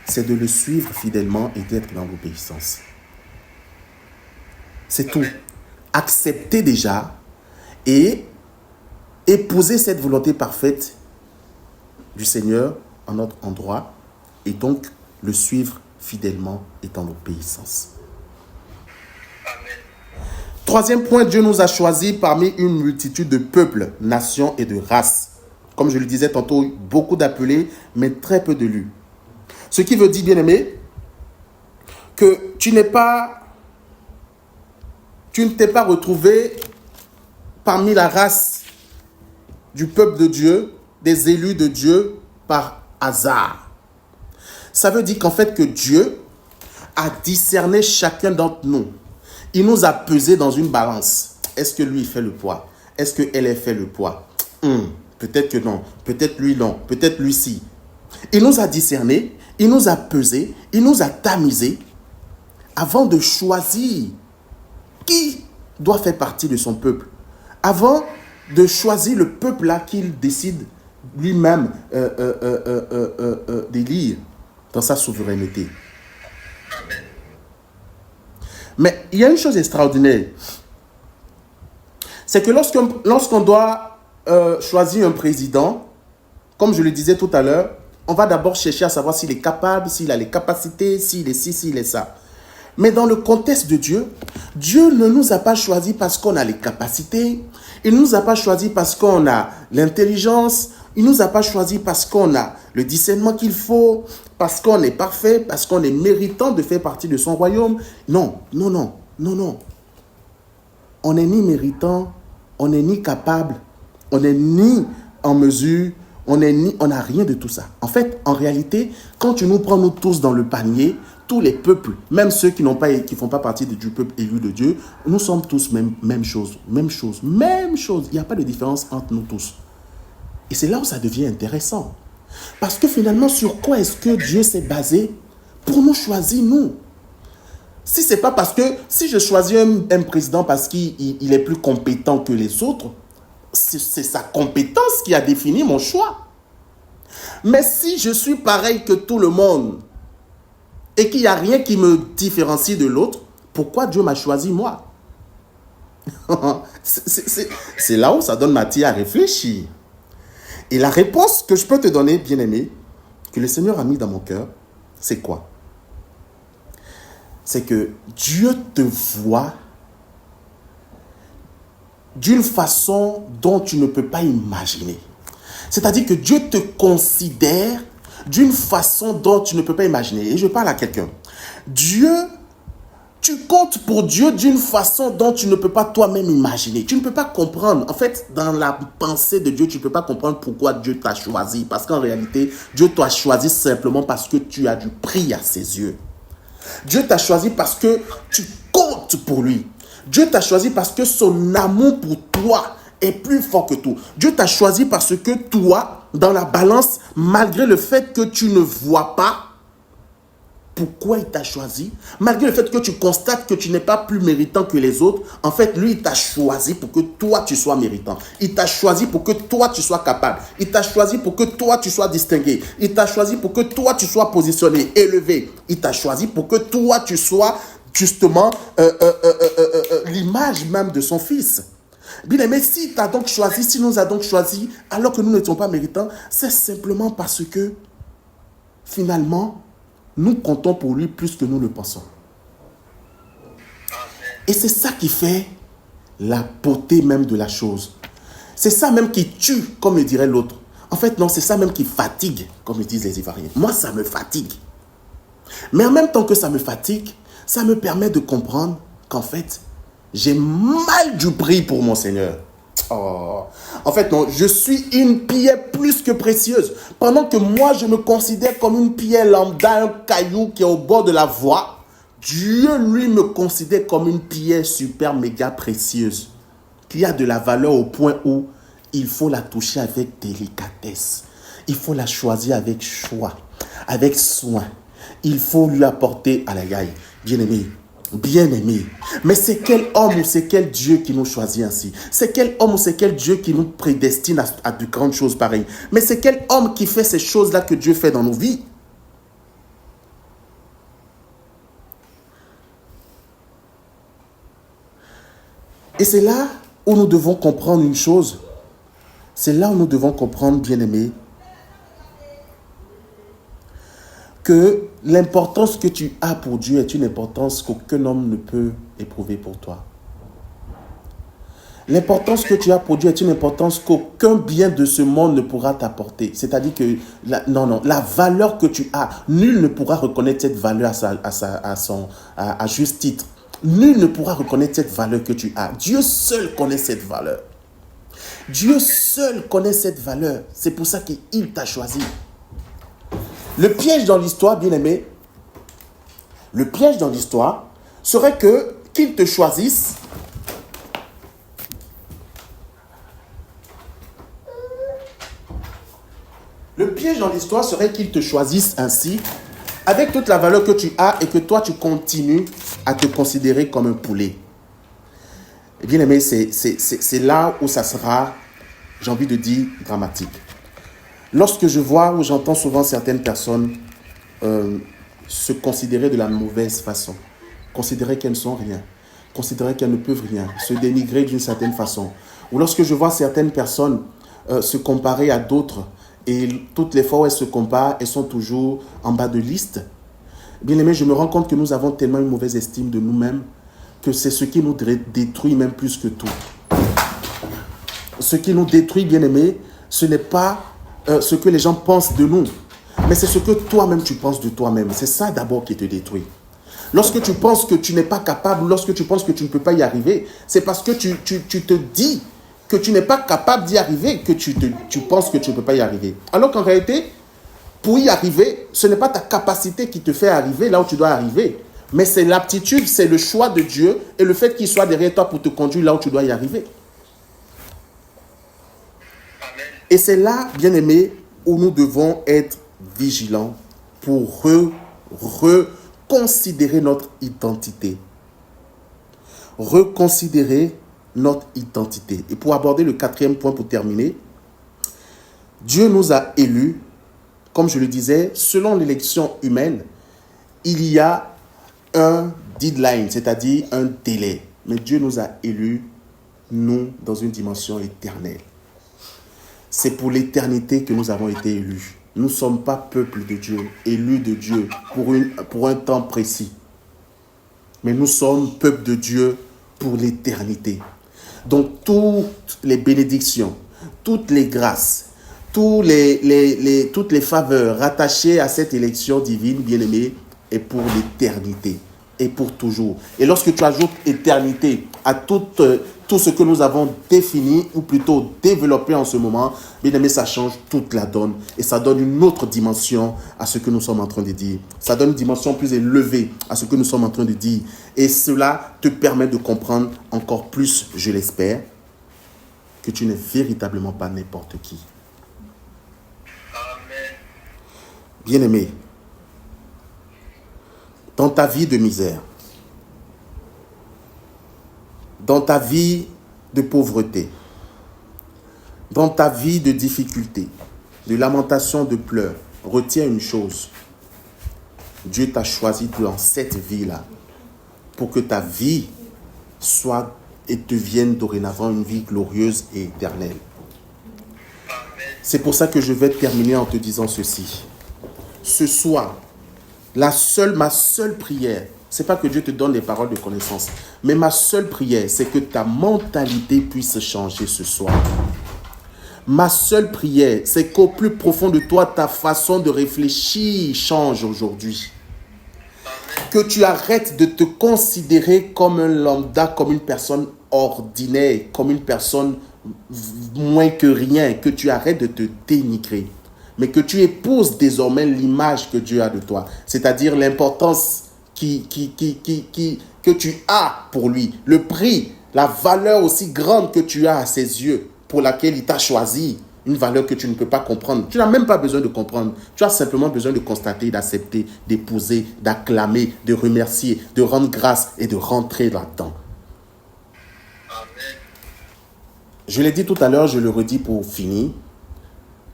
c'est de le suivre fidèlement et d'être dans l'obéissance. C'est tout. Accepter déjà et épouser cette volonté parfaite du Seigneur en notre endroit et donc le suivre fidèlement et dans l'obéissance. Troisième point, Dieu nous a choisis parmi une multitude de peuples, nations et de races. Comme je le disais tantôt, beaucoup d'appelés, mais très peu de lus. Ce qui veut dire, bien aimé, que tu ne t'es pas retrouvé parmi la race du peuple de Dieu, des élus de Dieu, par hasard. Ça veut dire qu'en fait que Dieu a discerné chacun d'entre nous. Il nous a pesé dans une balance. Est-ce que lui fait le poids? Est-ce qu'elle fait le poids? Peut-être que non. Peut-être lui non. Peut-être lui si. Il nous a discerné. Il nous a pesé. Il nous a tamisé avant de choisir qui doit faire partie de son peuple. Avant de choisir le peuple là qu'il décide lui-même d'élire dans sa souveraineté. Mais il y a une chose extraordinaire. C'est que lorsqu'on doit choisir un président, comme je le disais tout à l'heure, on va d'abord chercher à savoir s'il est capable, s'il a les capacités, s'il est ci, s'il est ça. Mais dans le contexte de Dieu, Dieu ne nous a pas choisis parce qu'on a les capacités. Il ne nous a pas choisis parce qu'on a l'intelligence. Il ne nous a pas choisis parce qu'on a le discernement qu'il faut, parce qu'on est parfait, parce qu'on est méritant de faire partie de son royaume. Non. On n'est ni méritant, on n'est ni capable, on n'est ni en mesure, on n'a rien de tout ça. En fait, en réalité, quand tu nous prends nous tous dans le panier, tous les peuples, même ceux qui font pas partie du peuple élu de Dieu, nous sommes tous même chose. Il n'y a pas de différence entre nous tous. Et c'est là où ça devient intéressant. Parce que finalement, sur quoi est-ce que Dieu s'est basé pour nous choisir, nous? Si c'est pas parce que, si je choisis un président parce qu'il est plus compétent que les autres, c'est sa compétence qui a défini mon choix. Mais si je suis pareil que tout le monde et qu'il n'y a rien qui me différencie de l'autre, pourquoi Dieu m'a choisi moi? C'est là où ça donne matière à réfléchir. Et la réponse que je peux te donner, bien-aimé, que le Seigneur a mis dans mon cœur, c'est quoi? C'est que Dieu te voit d'une façon dont tu ne peux pas imaginer. C'est-à-dire que Dieu te considère d'une façon dont tu ne peux pas imaginer. Et je parle à quelqu'un. Tu comptes pour Dieu d'une façon dont tu ne peux pas toi-même imaginer. Tu ne peux pas comprendre. En fait, dans la pensée de Dieu, tu ne peux pas comprendre pourquoi Dieu t'a choisi. Parce qu'en réalité, Dieu t'a choisi simplement parce que tu as du prix à ses yeux. Dieu t'a choisi parce que tu comptes pour lui. Dieu t'a choisi parce que son amour pour toi est plus fort que tout. Dieu t'a choisi parce que toi, dans la balance, malgré le fait que tu ne vois pas pourquoi il t'a choisi, malgré le fait que tu constates que tu n'es pas plus méritant que les autres, en fait, lui, il t'a choisi pour que toi, tu sois méritant. Il t'a choisi pour que toi, tu sois capable. Il t'a choisi pour que toi, tu sois distingué. Il t'a choisi pour que toi, tu sois positionné, élevé. Il t'a choisi pour que toi, tu sois justement l'image même de son Fils. Bien-aimé, si t'as donc choisi, si nous a donc choisi, alors que nous n'étions pas méritants, c'est simplement parce que, finalement, nous comptons pour lui plus que nous le pensons. Et c'est ça qui fait la beauté même de la chose. C'est ça même qui tue, comme le dirait l'autre. En fait, non, c'est ça même qui fatigue, comme le disent les Ivoiriens. Moi, ça me fatigue. Mais en même temps que ça me fatigue, ça me permet de comprendre qu'en fait, j'ai mal du prix pour mon Seigneur. Oh. En fait, non, je suis une pierre plus que précieuse. Pendant que moi, je me considère comme une pierre lambda, un caillou qui est au bord de la voie, Dieu, lui, me considère comme une pierre super méga précieuse, qui a de la valeur au point où il faut la toucher avec délicatesse. Il faut la choisir avec choix, avec soin. Il faut lui apporter à la gaille. Bien-aimé, bien-aimé. Mais c'est quel homme ou c'est quel Dieu qui nous choisit ainsi? C'est quel homme ou c'est quel Dieu qui nous prédestine à de grandes choses pareilles? Mais c'est quel homme qui fait ces choses-là que Dieu fait dans nos vies? Et c'est là où nous devons comprendre une chose. C'est là où nous devons comprendre, bien-aimé, que l'importance que tu as pour Dieu est une importance qu'aucun homme ne peut éprouver pour toi. L'importance que tu as pour Dieu est une importance qu'aucun bien de ce monde ne pourra t'apporter. C'est-à-dire que, la valeur que tu as, nul ne pourra reconnaître cette valeur à juste titre. Nul ne pourra reconnaître cette valeur que tu as. Dieu seul connaît cette valeur. Dieu seul connaît cette valeur. C'est pour ça qu'il t'a choisi. Le piège dans l'histoire, bien-aimé, le piège dans l'histoire serait qu'il te choisisse Le piège dans l'histoire serait qu'il te choisisse ainsi, avec toute la valeur que tu as et que toi tu continues à te considérer comme un poulet. Et bien aimé, c'est là où ça sera, j'ai envie de dire, dramatique. Lorsque je vois ou j'entends souvent certaines personnes se considérer de la mauvaise façon, considérer qu'elles ne sont rien, considérer qu'elles ne peuvent rien, se dénigrer d'une certaine façon, ou lorsque je vois certaines personnes se comparer à d'autres, et toutes les fois où elles se comparent, elles sont toujours en bas de liste, bien aimé, je me rends compte que nous avons tellement une mauvaise estime de nous-mêmes que c'est ce qui nous détruit même plus que tout. Ce qui nous détruit, bien aimé, ce n'est pas ce que les gens pensent de nous, mais c'est ce que toi-même tu penses de toi-même. C'est ça d'abord qui te détruit. Lorsque tu penses que tu n'es pas capable, lorsque tu penses que tu ne peux pas y arriver, c'est parce que tu te dis que tu n'es pas capable d'y arriver, que tu penses que tu ne peux pas y arriver. Alors qu'en réalité, pour y arriver, ce n'est pas ta capacité qui te fait arriver là où tu dois arriver, mais c'est l'aptitude, c'est le choix de Dieu et le fait qu'il soit derrière toi pour te conduire là où tu dois y arriver. Amen. Et c'est là, bien aimé, où nous devons être vigilants pour reconsidérer notre identité. Reconsidérer notre identité. Et pour aborder le 4e point pour terminer, Dieu nous a élus, comme je le disais, selon l'élection humaine, il y a un deadline, c'est-à-dire un délai. Mais Dieu nous a élus, nous, dans une dimension éternelle. C'est pour l'éternité que nous avons été élus. Nous ne sommes pas peuple de Dieu, élus de Dieu pour un temps précis. Mais nous sommes peuple de Dieu pour l'éternité. Donc toutes les bénédictions, toutes les grâces, toutes les faveurs rattachées à cette élection divine, bien-aimée, est pour l'éternité et pour toujours. Et lorsque tu ajoutes éternité à tout ce que nous avons défini, ou plutôt développé en ce moment, bien aimé, ça change toute la donne. Et ça donne une autre dimension à ce que nous sommes en train de dire. Ça donne une dimension plus élevée à ce que nous sommes en train de dire. Et cela te permet de comprendre encore plus, je l'espère, que tu n'es véritablement pas n'importe qui. Amen. Bien aimé, dans ta vie de misère, dans ta vie de pauvreté, dans ta vie de difficulté, de lamentation, de pleurs, retiens une chose. Dieu t'a choisi dans cette vie-là pour que ta vie soit et devienne dorénavant une vie glorieuse et éternelle. C'est pour ça que je vais terminer en te disant ceci. Ce soir, ma seule prière, c'est pas que Dieu te donne des paroles de connaissance, mais ma seule prière, c'est que ta mentalité puisse changer ce soir. Ma seule prière, c'est qu'au plus profond de toi, ta façon de réfléchir change aujourd'hui. Que tu arrêtes de te considérer comme un lambda, comme une personne ordinaire, comme une personne moins que rien, que tu arrêtes de te dénigrer, mais que tu épouses désormais l'image que Dieu a de toi, c'est-à-dire l'importance que tu as pour lui, le prix, la valeur aussi grande que tu as à ses yeux, pour laquelle il t'a choisi, une valeur que tu ne peux pas comprendre. Tu n'as même pas besoin de comprendre. Tu as simplement besoin de constater, d'accepter, d'épouser, d'acclamer, de remercier, de rendre grâce et de rentrer là-dedans. Amen. Je l'ai dit tout à l'heure, je le redis pour finir.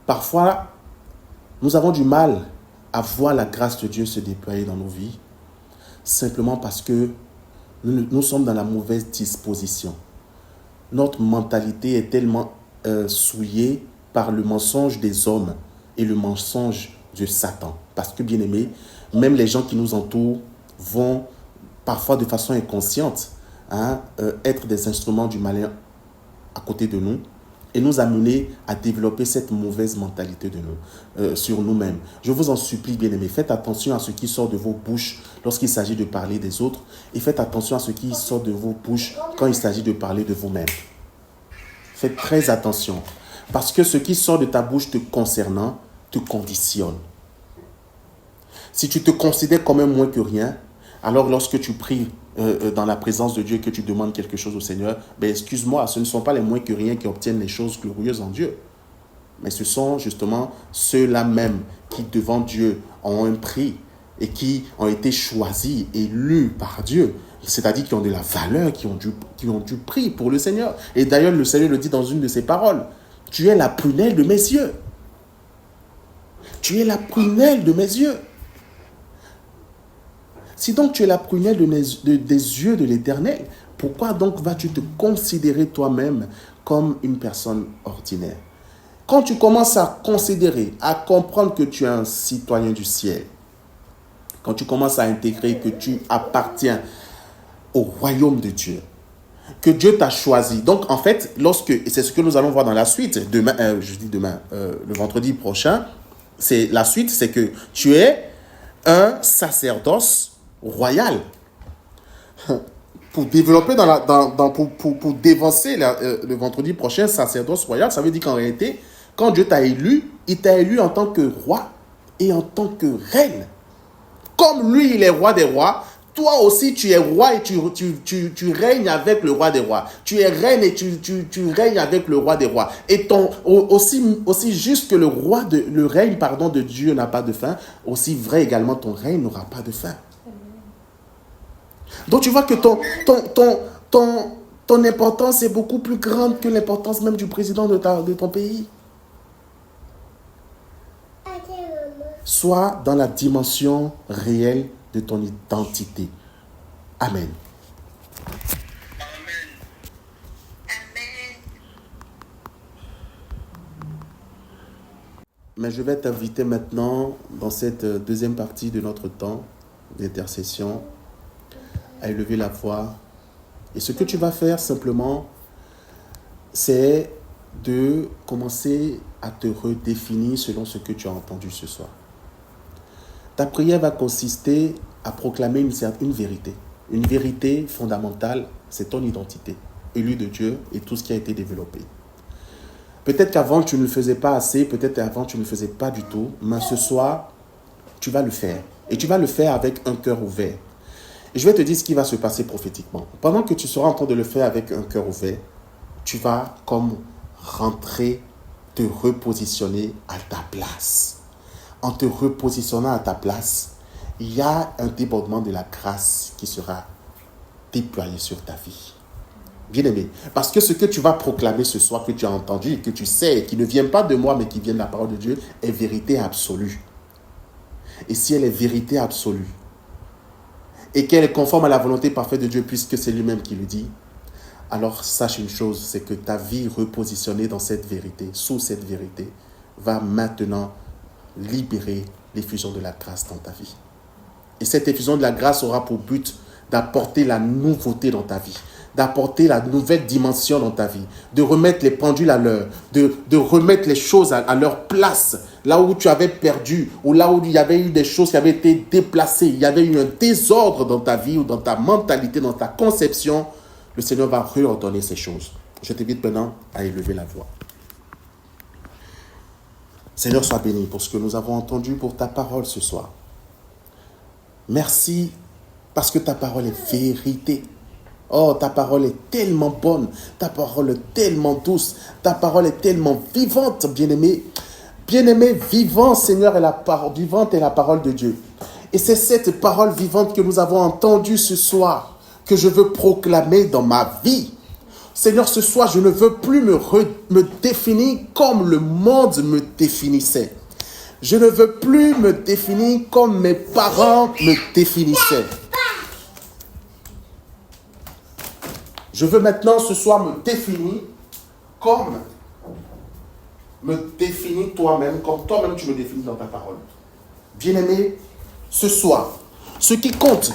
Parfois, nous avons du mal à voir la grâce de Dieu se déployer dans nos vies, simplement parce que nous sommes dans la mauvaise disposition. Notre mentalité est tellement souillée par le mensonge des hommes et le mensonge de Satan. Parce que, bien aimé, même les gens qui nous entourent vont parfois de façon inconsciente être des instruments du malin à côté de nous et nous amener à développer cette mauvaise mentalité de nous, sur nous-mêmes. Je vous en supplie, bien-aimés, faites attention à ce qui sort de vos bouches lorsqu'il s'agit de parler des autres et faites attention à ce qui sort de vos bouches quand il s'agit de parler de vous-même. Faites très attention, parce que ce qui sort de ta bouche te concernant te conditionne. Si tu te considères comme un moins que rien, alors lorsque tu pries dans la présence de Dieu, que tu demandes quelque chose au Seigneur, excuse-moi, ce ne sont pas les moins que rien qui obtiennent les choses glorieuses en Dieu. Mais ce sont justement ceux-là même qui devant Dieu ont un prix et qui ont été choisis, élus par Dieu. C'est-à-dire qui ont de la valeur, qui ont du prix pour le Seigneur. Et d'ailleurs, le Seigneur le dit dans une de ses paroles. Tu es la prunelle de mes yeux. Tu es la prunelle de mes yeux. Si donc tu es la prunelle des yeux de l'Éternel, pourquoi donc vas-tu te considérer toi-même comme une personne ordinaire? Quand tu commences à considérer, à comprendre que tu es un citoyen du ciel, quand tu commences à intégrer que tu appartiens au royaume de Dieu, que Dieu t'a choisi. Donc en fait, et c'est ce que nous allons voir dans la suite, le vendredi prochain, c'est la suite, c'est que tu es un sacerdoce royal. Pour développer pour dévancer le vendredi prochain, sacerdoce royal, ça veut dire qu'en réalité, quand Dieu t'a élu, il t'a élu en tant que roi et en tant que reine. Comme lui, il est roi des rois, toi aussi tu es roi et tu règnes avec le roi des rois. Tu es reine et tu règnes avec le roi des rois. Et aussi juste que le règne de Dieu n'a pas de fin, aussi vrai également ton règne n'aura pas de fin. Donc tu vois que ton importance est beaucoup plus grande que l'importance même du président de ton pays. Sois dans la dimension réelle de ton identité. Amen. Mais je vais t'inviter maintenant, dans cette deuxième partie de notre temps d'intercession, à élever la voix. Et ce que tu vas faire simplement, c'est de commencer à te redéfinir selon ce que tu as entendu ce soir. Ta prière va consister à proclamer une vérité. Une vérité fondamentale, c'est ton identité, élu de Dieu et tout ce qui a été développé. Peut-être qu'avant, tu ne le faisais pas assez, peut-être qu'avant, tu ne le faisais pas du tout, mais ce soir, tu vas le faire. Et tu vas le faire avec un cœur ouvert. Et je vais te dire ce qui va se passer prophétiquement. Pendant que tu seras en train de le faire avec un cœur ouvert, tu vas comme rentrer, te repositionner à ta place. En te repositionnant à ta place, il y a un débordement de la grâce qui sera déployé sur ta vie. Bien-aimé, parce que ce que tu vas proclamer ce soir, que tu as entendu et que tu sais, et qui ne vient pas de moi, mais qui vient de la parole de Dieu, est vérité absolue. Et si elle est vérité absolue, et qu'elle est conforme à la volonté parfaite de Dieu, puisque c'est lui-même qui le dit, alors sache une chose, c'est que ta vie repositionnée dans cette vérité, sous cette vérité, va maintenant libérer l'effusion de la grâce dans ta vie. Et cette effusion de la grâce aura pour but d'apporter la nouveauté dans ta vie, d'apporter la nouvelle dimension dans ta vie, de remettre les pendules à l'heure, de remettre les choses à leur place, là où tu avais perdu, ou là où il y avait eu des choses qui avaient été déplacées, il y avait eu un désordre dans ta vie ou dans ta mentalité, dans ta conception. Le Seigneur va réordonner ces choses. Je t'invite maintenant à élever la voix. Seigneur, sois béni pour ce que nous avons entendu pour ta parole ce soir. Merci parce que ta parole est vérité. Oh, ta parole est tellement bonne, ta parole est tellement douce, ta parole est tellement vivante, bien-aimé. Bien-aimé, vivant, Seigneur, vivante est la parole de Dieu. Et c'est cette parole vivante que nous avons entendue ce soir que je veux proclamer dans ma vie. Seigneur, ce soir, je ne veux plus me définir comme le monde me définissait. Je ne veux plus me définir comme mes parents me définissaient. Je veux maintenant ce soir me définir toi-même, comme toi-même tu me définis dans ta parole. Bien-aimé, ce soir, ce qui compte,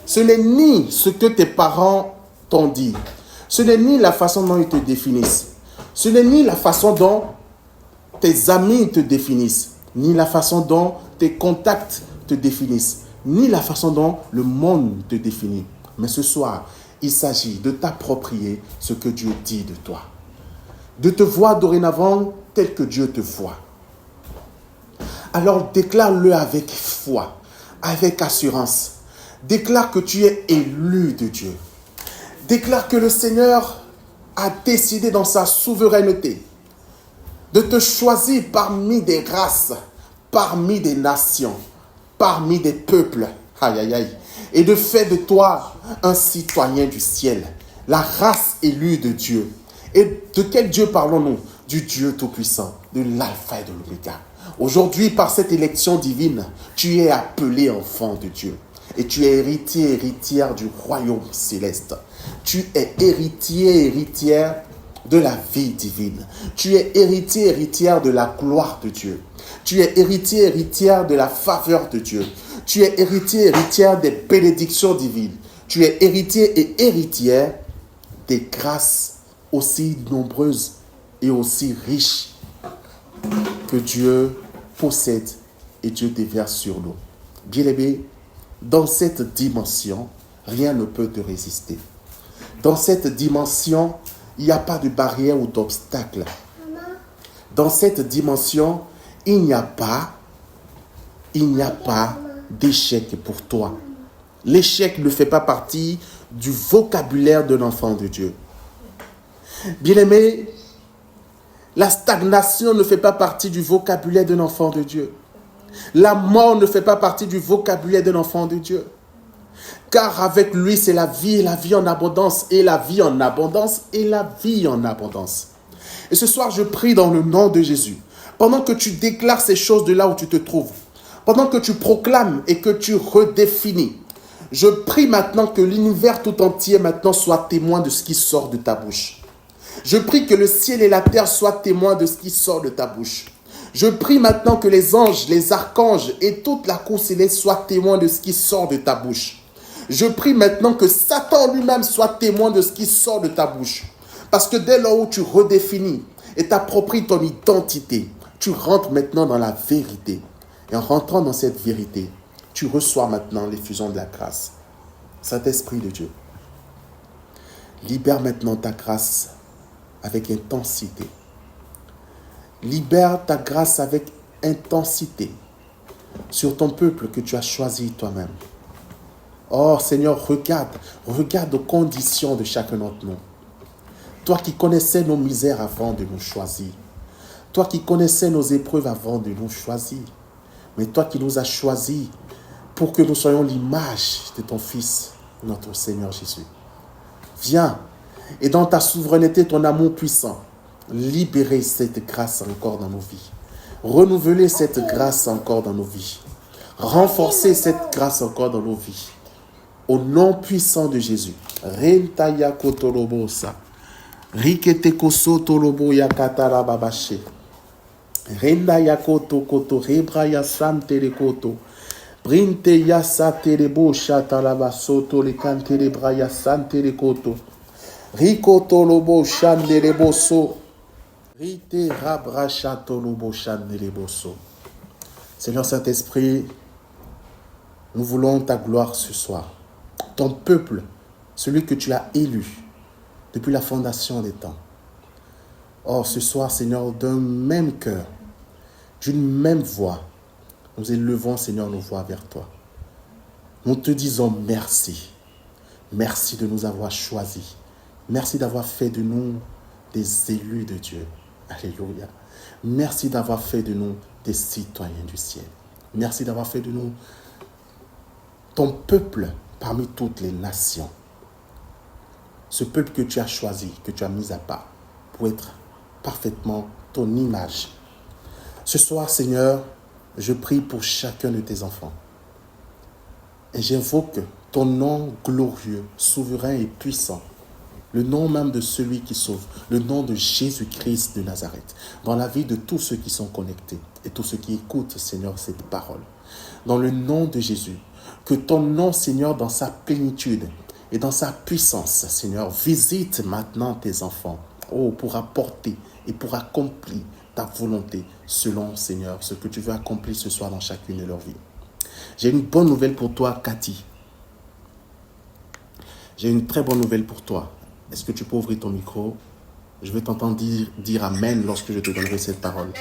ce n'est ni ce que tes parents t'ont dit, ce n'est ni la façon dont ils te définissent, ce n'est ni la façon dont tes amis te définissent, ni la façon dont tes contacts te définissent, ni la façon dont le monde te définit. Mais ce soir, il s'agit de t'approprier ce que Dieu dit de toi, de te voir dorénavant tel que Dieu te voit. Alors déclare-le avec foi, avec assurance. Déclare que tu es élu de Dieu. Déclare que le Seigneur a décidé dans sa souveraineté de te choisir parmi des races, parmi des nations, parmi des peuples. Aïe, aïe, aïe. Et de faire de toi un citoyen du ciel, la race élue de Dieu. Et de quel Dieu parlons-nous? Du Dieu Tout-Puissant, de l'Alpha et de l'Oméga. Aujourd'hui, par cette élection divine, tu es appelé enfant de Dieu. Et tu es héritier, héritière du royaume céleste. Tu es héritier, héritière de la vie divine. Tu es héritier, héritière de la gloire de Dieu. Tu es héritier, héritière de la faveur de Dieu. Tu es héritier, héritière des bénédictions divines. Tu es héritier et héritière des grâces aussi nombreuses et aussi riches que Dieu possède et Dieu déverse sur nous. Bien-aimé, dans cette dimension, rien ne peut te résister. Dans cette dimension, il n'y a pas de barrière ou d'obstacle. Dans cette dimension, il n'y a pas d'échec pour toi. L'échec ne fait pas partie du vocabulaire d'un enfant de Dieu. Bien-aimé, la stagnation ne fait pas partie du vocabulaire d'un enfant de Dieu. La mort ne fait pas partie du vocabulaire d'un enfant de Dieu. Car avec lui, c'est la vie et la vie en abondance, et la vie en abondance, et la vie en abondance. Et ce soir, je prie dans le nom de Jésus. Pendant que tu déclares ces choses de là où tu te trouves, pendant que tu proclames et que tu redéfinis, je prie maintenant que l'univers tout entier maintenant soit témoin de ce qui sort de ta bouche. Je prie que le ciel et la terre soient témoins de ce qui sort de ta bouche. Je prie maintenant que les anges, les archanges et toute la cour céleste soient témoins de ce qui sort de ta bouche. Je prie maintenant que Satan lui-même soit témoin de ce qui sort de ta bouche. Parce que dès lors où tu redéfinis et t'appropries ton identité, tu rentres maintenant dans la vérité. Et en rentrant dans cette vérité, tu reçois maintenant l'effusion de la grâce. Saint-Esprit de Dieu, libère maintenant ta grâce avec intensité. Libère ta grâce avec intensité sur ton peuple que tu as choisi toi-même. Oh Seigneur, regarde aux conditions de chacun d'entre nous. Toi qui connaissais nos misères avant de nous choisir. Toi qui connaissais nos épreuves avant de nous choisir. Mais toi qui nous as choisis pour que nous soyons l'image de ton Fils, notre Seigneur Jésus. Viens, et dans ta souveraineté, ton amour puissant, libérer cette grâce encore dans nos vies. Renouveler cette grâce encore dans nos vies. Renforcer cette grâce encore dans nos vies. Au nom puissant de Jésus. Rentaya kotolobosa. Rikete kosotolobo yakatara babashe. Renda yakoto koto rebraya sante le koto. Brinte yasa terebo shatalaba soto le kante le braya sante le koto. Rikoto lobo shande le boso. Rite rabra chato lobo shande le boso. Seigneur Saint-Esprit, nous voulons ta gloire ce soir. Ton peuple, celui que tu as élu depuis la fondation des temps. Or, ce soir, Seigneur, d'un même cœur, d'une même voix, nous élevons, Seigneur, nos voix vers toi. Nous te disons merci. Merci de nous avoir choisis. Merci d'avoir fait de nous des élus de Dieu. Alléluia. Merci d'avoir fait de nous des citoyens du ciel. Merci d'avoir fait de nous ton peuple parmi toutes les nations. Ce peuple que tu as choisi, que tu as mis à part pour être parfaitement ton image. Ce soir, Seigneur, je prie pour chacun de tes enfants. Et j'invoque ton nom glorieux, souverain et puissant. Le nom même de celui qui sauve, le nom de Jésus-Christ de Nazareth, dans la vie de tous ceux qui sont connectés et tous ceux qui écoutent, Seigneur, cette parole. Dans le nom de Jésus, que ton nom, Seigneur, dans sa plénitude et dans sa puissance, Seigneur, visite maintenant tes enfants, pour apporter et pour accomplir ta volonté selon, Seigneur, ce que tu veux accomplir ce soir dans chacune de leurs vies. J'ai une bonne nouvelle pour toi, Cathy. J'ai une très bonne nouvelle pour toi. Est-ce que tu peux ouvrir ton micro? Je vais t'entendre dire Amen lorsque je te donnerai cette parole.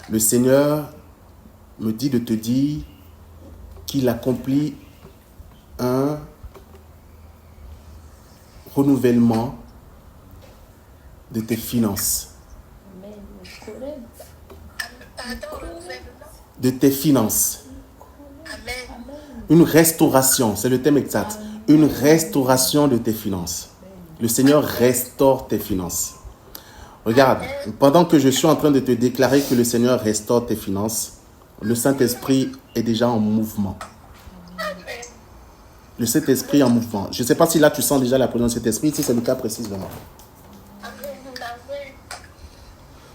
Le Seigneur me dit de te dire qu'il accomplit un renouvellement de tes finances. De tes finances. Une restauration, c'est le thème exact. Une restauration de tes finances. Le Seigneur restaure tes finances. Regarde, pendant que je suis en train de te déclarer que le Seigneur restaure tes finances, le Saint-Esprit est déjà en mouvement. Le Saint-Esprit est en mouvement. Je ne sais pas si là tu sens déjà la présence du Saint-Esprit. Si c'est le cas, précise-le-moi.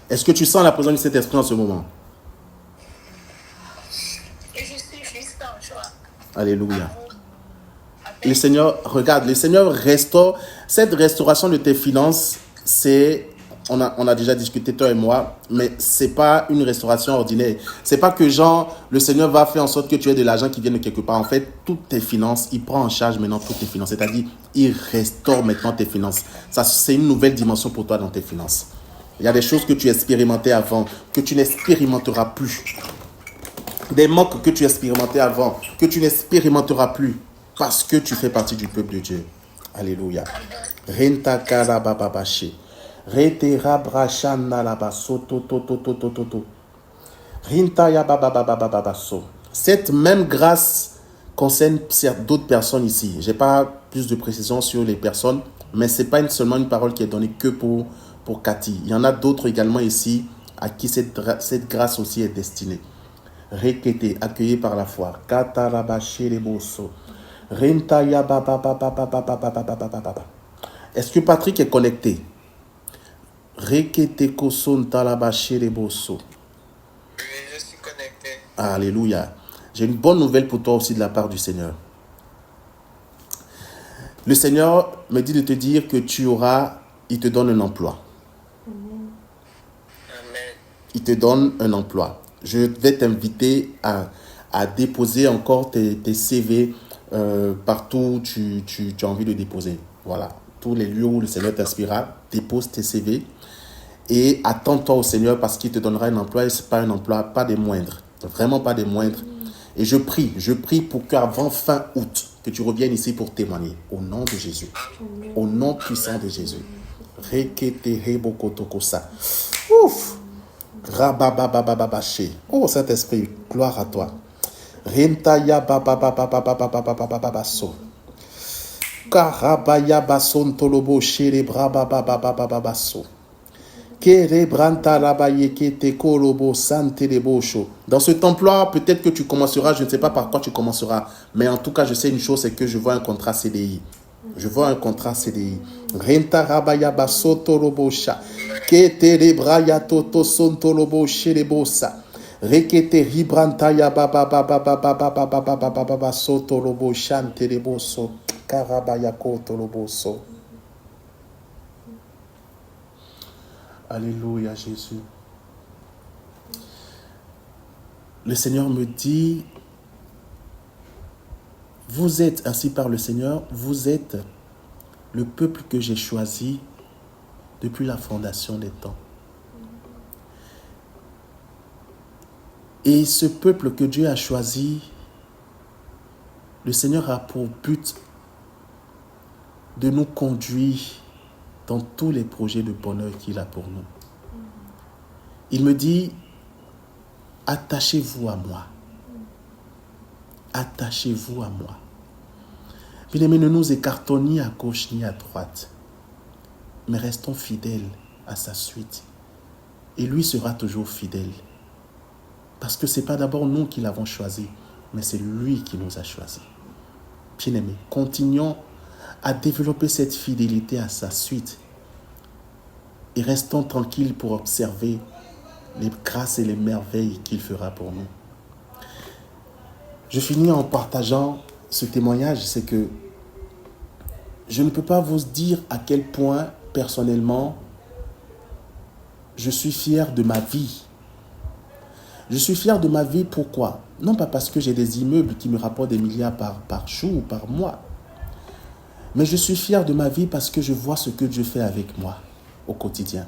Est-ce que tu sens la présence du Saint-Esprit en ce moment? Je suis juste en joie. Alléluia. Le Seigneur, regarde, le Seigneur restaure. Cette restauration de tes finances, c'est, on a déjà discuté toi et moi, mais c'est pas une restauration ordinaire. C'est pas que genre, le Seigneur va faire en sorte que tu aies de l'argent qui vient de quelque part. En fait, toutes tes finances, il prend en charge maintenant toutes tes finances. C'est-à-dire, il restaure maintenant tes finances. Ça, c'est une nouvelle dimension pour toi dans tes finances. Il y a des choses que tu expérimentais avant, que tu n'expérimenteras plus. Des manques que tu expérimentais avant, que tu n'expérimenteras plus. Parce que tu fais partie du peuple de Dieu. Alléluia. Renta karabababashi. Rete rabrashana labaso to to to to to to to. Rinta ya babababababaso. Cette même grâce concerne d'autres personnes ici. Je n'ai pas plus de précision sur les personnes, mais ce n'est pas seulement une parole qui est donnée que pour Cathy. Il y en a d'autres également ici à qui cette grâce aussi est destinée. Rekete, accueilli par la foi. Katarabashi leboso. Est-ce que Patrick est connecté? Oui, je suis connecté. Alléluia. J'ai une bonne nouvelle pour toi aussi de la part du Seigneur. Le Seigneur me dit de te dire que il te donne un emploi. Amen. Il te donne un emploi. Je vais t'inviter à déposer encore tes CV partout où tu as envie de déposer. Voilà. Tous les lieux où le Seigneur t'inspirera, dépose tes CV et attends-toi au Seigneur parce qu'il te donnera un emploi et ce n'est pas un emploi, pas des moindres. Vraiment pas des moindres. Et je prie pour qu'avant fin août, que tu reviennes ici pour témoigner. Au nom de Jésus. Au nom puissant de Jésus. Ouf! Rabababababaché. Oh Saint-Esprit, gloire à toi. Rentaya bababababababababababaso. Karabaya bason tolobo chere brababababababaso. Dans cet emploi, peut-être que tu commenceras, je ne sais pas par quoi tu commenceras, mais en tout cas, je sais une chose, c'est que je vois un contrat CDI. Je vois un contrat CDI. Renta rabaya basoto robosha. Kete rebraya toto sonto roboshe rebosa. Rekete ribranta ya baba baba baba baba baba baba baba soto roboshante reboso. Karabaya koto roboso. Alléluia Jésus. Le Seigneur me dit, vous êtes ainsi par le Seigneur, vous êtes le peuple que j'ai choisi depuis la fondation des temps. Et ce peuple que Dieu a choisi, le Seigneur a pour but de nous conduire dans tous les projets de bonheur qu'il a pour nous. Il me dit, attachez-vous à moi. Attachez-vous à moi. Bien-aimés, ne nous écartons ni à gauche ni à droite, mais restons fidèles à sa suite. Et lui sera toujours fidèle. Parce que ce n'est pas d'abord nous qui l'avons choisi, mais c'est lui qui nous a choisis. Bien-aimés, continuons à développer cette fidélité à sa suite et restons tranquilles pour observer les grâces et les merveilles qu'il fera pour nous. Je finis en partageant ce témoignage, c'est que je ne peux pas vous dire à quel point, personnellement, je suis fier de ma vie. Je suis fier de ma vie, pourquoi? Non pas parce que j'ai des immeubles qui me rapportent des milliards par jour ou par mois, mais je suis fier de ma vie parce que je vois ce que Dieu fait avec moi au quotidien.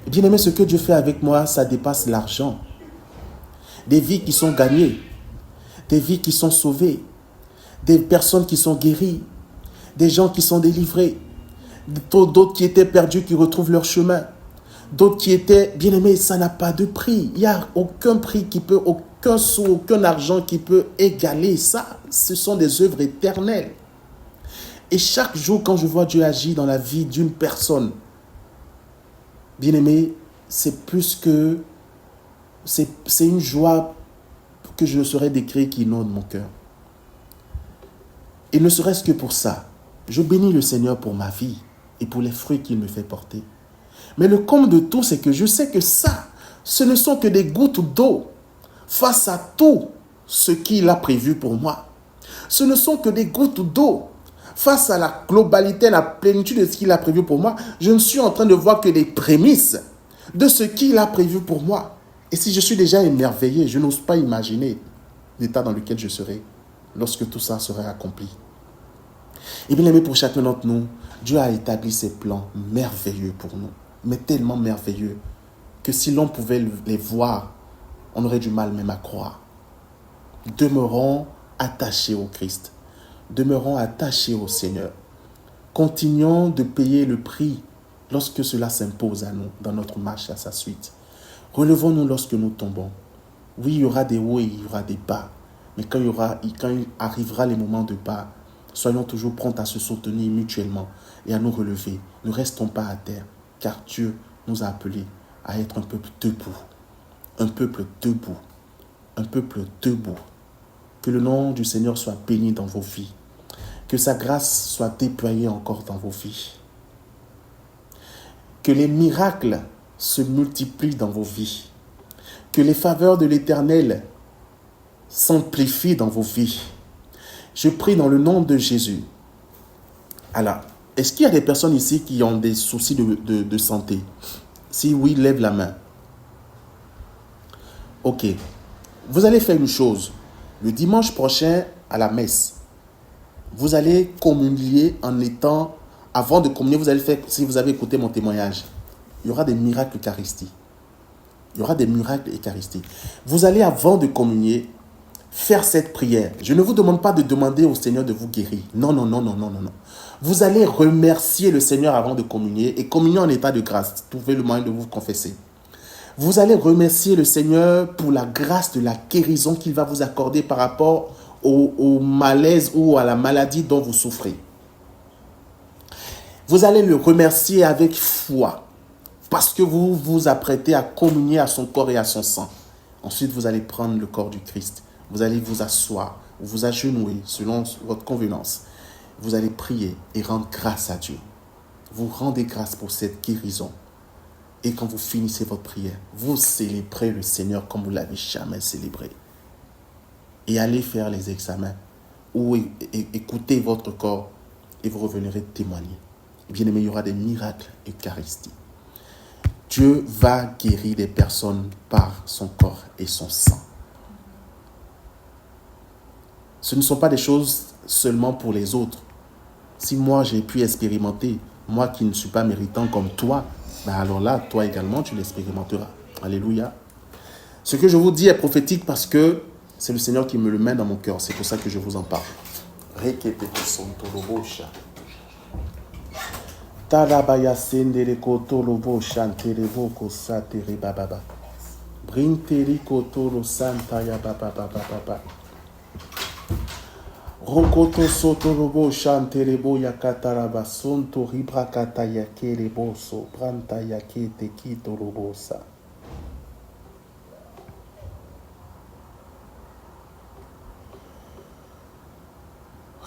Bien aimé, ce que Dieu fait avec moi, ça dépasse l'argent. Des vies qui sont gagnées, des vies qui sont sauvées, des personnes qui sont guéries, des gens qui sont délivrés, d'autres qui étaient perdus qui retrouvent leur chemin, d'autres qui étaient bien-aimés. Ça n'a pas de prix. Il n'y a aucun prix qui peut, aucun sou, aucun argent qui peut égaler ça. Ce sont des œuvres éternelles. Et chaque jour, quand je vois Dieu agir dans la vie d'une personne, bien-aimé, c'est plus que... C'est une joie que je ne saurais décrire qui inonde mon cœur. Et ne serait-ce que pour ça, je bénis le Seigneur pour ma vie et pour les fruits qu'il me fait porter. Mais le comble de tout, c'est que je sais que ça, ce ne sont que des gouttes d'eau face à tout ce qu'il a prévu pour moi. Ce ne sont que des gouttes d'eau face à la globalité, la plénitude de ce qu'il a prévu pour moi. Je ne suis en train de voir que des prémices de ce qu'il a prévu pour moi. Et si je suis déjà émerveillé, je n'ose pas imaginer l'état dans lequel je serai lorsque tout ça sera accompli. Et bien aimé, pour chacun d'entre nous, Dieu a établi ses plans merveilleux pour nous, mais tellement merveilleux que si l'on pouvait les voir, on aurait du mal même à croire. Demeurons attachés au Christ, demeurons attachés au Seigneur. Continuons de payer le prix lorsque cela s'impose à nous dans notre marche à sa suite. Relevons-nous lorsque nous tombons. Oui, il y aura des hauts et il y aura des bas, mais quand il arrivera les moments de bas, soyons toujours prompts à se soutenir mutuellement et à nous relever. Ne restons pas à terre, car Dieu nous a appelés à être un peuple debout. Un peuple debout. Un peuple debout. Que le nom du Seigneur soit béni dans vos vies. Que sa grâce soit déployée encore dans vos vies. Que les miracles se multiplient dans vos vies. Que les faveurs de l'Éternel s'amplifient dans vos vies. Je prie dans le nom de Jésus. Alors, est-ce qu'il y a des personnes ici qui ont des soucis de santé? Si oui, lève la main. Ok. Vous allez faire une chose. Le dimanche prochain, à la messe, vous allez communier en étant... Avant de communier, vous allez faire, si vous avez écouté mon témoignage, il y aura des miracles eucharistiques. Il y aura des miracles eucharistiques. Vous allez, avant de communier, faire cette prière. Je ne vous demande pas de demander au Seigneur de vous guérir. Non, non, non, non, non, non, non. Vous allez remercier le Seigneur avant de communier et communier en état de grâce. Trouvez le moyen de vous confesser. Vous allez remercier le Seigneur pour la grâce de la guérison qu'il va vous accorder par rapport au malaise ou à la maladie dont vous souffrez. Vous allez le remercier avec foi parce que vous vous apprêtez à communier à son corps et à son sang. Ensuite, vous allez prendre le corps du Christ. Vous allez vous asseoir, vous agenouiller selon votre convenance. Vous allez prier et rendre grâce à Dieu. Vous rendez grâce pour cette guérison. Et quand vous finissez votre prière, vous célébrez le Seigneur comme vous ne l'avez jamais célébré. Et allez faire les examens ou écoutez votre corps et vous reviendrez témoigner. Bien-aimé, il y aura des miracles eucharistiques. Dieu va guérir des personnes par son corps et son sang. Ce ne sont pas des choses seulement pour les autres. Si moi j'ai pu expérimenter, moi qui ne suis pas méritant comme toi, ben alors là, toi également, tu l'expérimenteras. Alléluia. Ce que je vous dis est prophétique parce que c'est le Seigneur qui me le met dans mon cœur. C'est pour ça que je vous en parle. Tarabaya sendere kotolo bo shantere boko satere bababa. Brinteri kotolo santa ya bababa bababa. Rokoto soto robo shantere bo yakataraba sonto ribrakata yakere boso branta yakete kito robosa.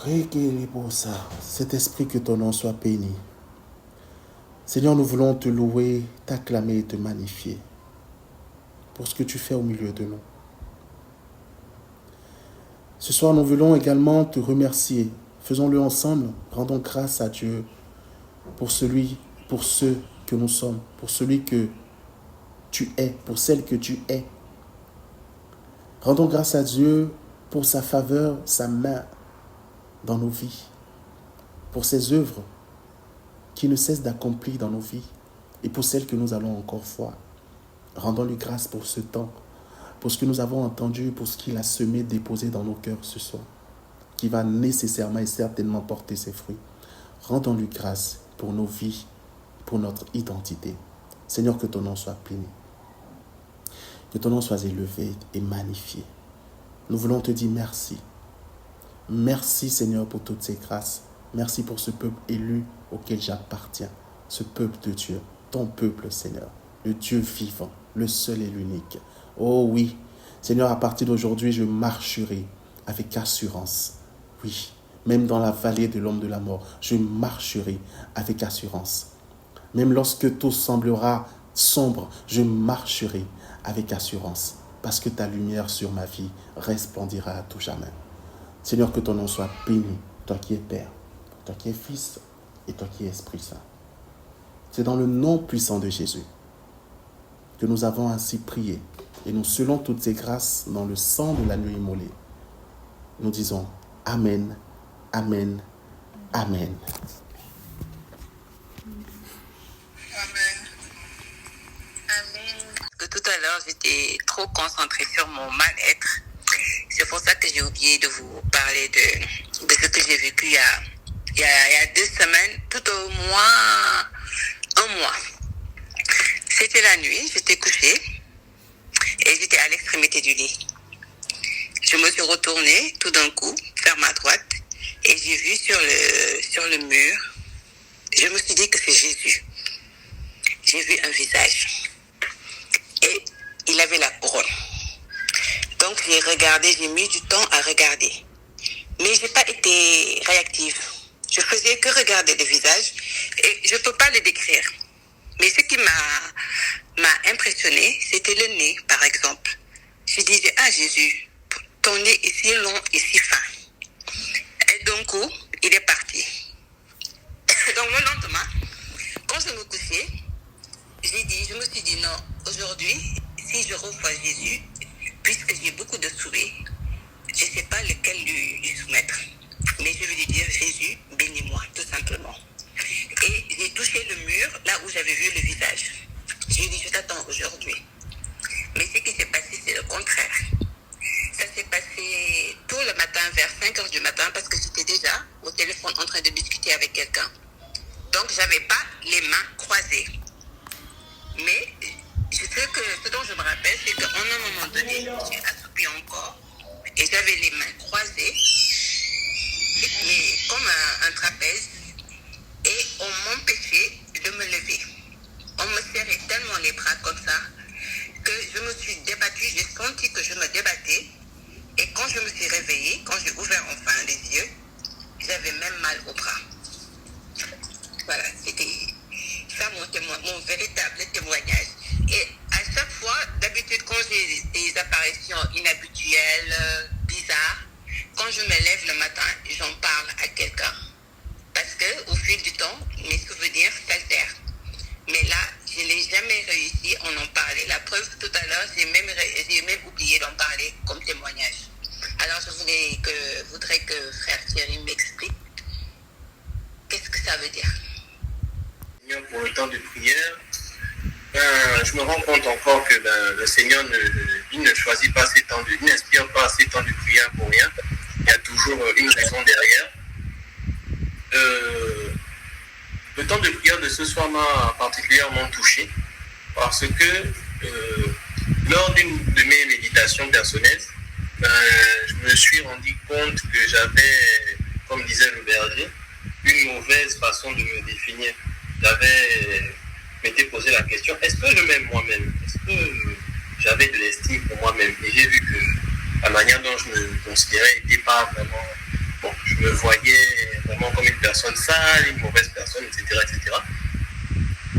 Regele bosa. Cet esprit, que ton nom soit béni. Seigneur, nous voulons te louer, t'acclamer et te magnifier pour ce que tu fais au milieu de nous. Ce soir, nous voulons également te remercier. Faisons-le ensemble. Rendons grâce à Dieu pour ceux que nous sommes, pour celui que tu es, pour celle que tu es. Rendons grâce à Dieu pour sa faveur, sa main dans nos vies, pour ses œuvres qui ne cessent d'accomplir dans nos vies et pour celles que nous allons encore voir. Rendons-lui grâce pour ce temps, pour ce que nous avons entendu, pour ce qu'il a semé, déposé dans nos cœurs ce soir, qui va nécessairement et certainement porter ses fruits. Rendons-lui grâce pour nos vies, pour notre identité. Seigneur, que ton nom soit béni, que ton nom soit élevé et magnifié. Nous voulons te dire merci. Merci Seigneur pour toutes ces grâces. Merci pour ce peuple élu auquel j'appartiens, ce peuple de Dieu, ton peuple Seigneur, le Dieu vivant, le seul et l'unique. Oh oui, Seigneur, à partir d'aujourd'hui, je marcherai avec assurance. Oui, même dans la vallée de l'ombre de la mort, je marcherai avec assurance. Même lorsque tout semblera sombre, je marcherai avec assurance, parce que ta lumière sur ma vie resplendira à tout jamais. Seigneur, que ton nom soit béni, toi qui es Père, toi qui es Fils et toi qui es Esprit Saint. C'est dans le nom puissant de Jésus que nous avons ainsi prié et nous scellons toutes ces grâces dans le sang de l'agneau immolé. Nous disons Amen, Amen, Amen. Tout à l'heure, j'étais trop concentrée sur mon mal-être. C'est pour ça que j'ai oublié de vous parler de ce que j'ai vécu il y a 2 semaines, tout au moins 1 mois. C'était la nuit, j'étais couchée et j'étais à l'extrémité du lit. Je me suis retournée tout d'un coup vers ma droite et j'ai vu sur le mur, je me suis dit que c'est Jésus. J'ai vu un visage et il avait la couronne. Donc j'ai regardé, j'ai mis du temps à regarder. Mais je n'ai pas été réactive. Je faisais que regarder le visage et je ne peux pas le décrire. Mais ce qui m'a impressionnée, c'était le nez, par exemple. Je disais, ah Jésus, ton nez est si long et si fin. Et d'un coup, il est parti. Donc le lendemain, quand je me couchais, je me suis dit non, aujourd'hui, si je revois Jésus, puisque j'ai beaucoup de souhaits, je ne sais pas lequel lui soumettre. Mais je vais lui dire, Jésus, bénis-moi, tout simplement. Et j'ai touché le mur, là où j'avais vu le visage. J'ai dit, je t'attends aujourd'hui. Mais ce qui s'est passé, c'est le contraire. Ça s'est passé tôt le matin, vers 5 heures du matin, parce que j'étais déjà au téléphone en train de discuter avec quelqu'un. Donc, je n'avais pas les mains croisées. Mais ce dont je me rappelle, c'est qu'à un moment donné, j'ai assoupi encore et j'avais les mains croisées, mais comme un trapèze, et on m'empêchait de me lever. On me serrait que je me débattais. Et quand je me suis réveillée, quand j'ai ouvert enfin les yeux, j'avais même mal au bras. Voilà, c'était ça mon véritable témoignage. Et à chaque fois, d'habitude, quand j'ai des apparitions inhabituelles, bizarres, quand je me lève le matin, j'en parle à quelqu'un. Parce qu'au fil du temps, mes souvenirs s'altèrent. Mais là, je n'ai jamais réussi à en parler. La preuve, tout à l'heure, j'ai même oublié d'en parler comme témoignage. Alors, je voudrais que frère Thierry m'explique qu'est-ce que ça veut dire. Pour le temps de prière, je me rends compte encore que le Seigneur ne choisit pas ces temps il n'inspire pas ces temps de prière pour rien. Il y a toujours une raison derrière. Le temps de prière de ce soir m'a particulièrement touché parce que lors d'une de mes méditations personnelles, je me suis rendu compte que j'avais, comme disait le berger, une mauvaise façon de me définir. M'étais posé la question, est-ce que je m'aime moi-même? Est-ce que j'avais de l'estime pour moi-même? Et j'ai vu que la manière dont je me considérais n'était pas vraiment... Bon, je me voyais vraiment comme une personne sale, une mauvaise personne, etc., etc.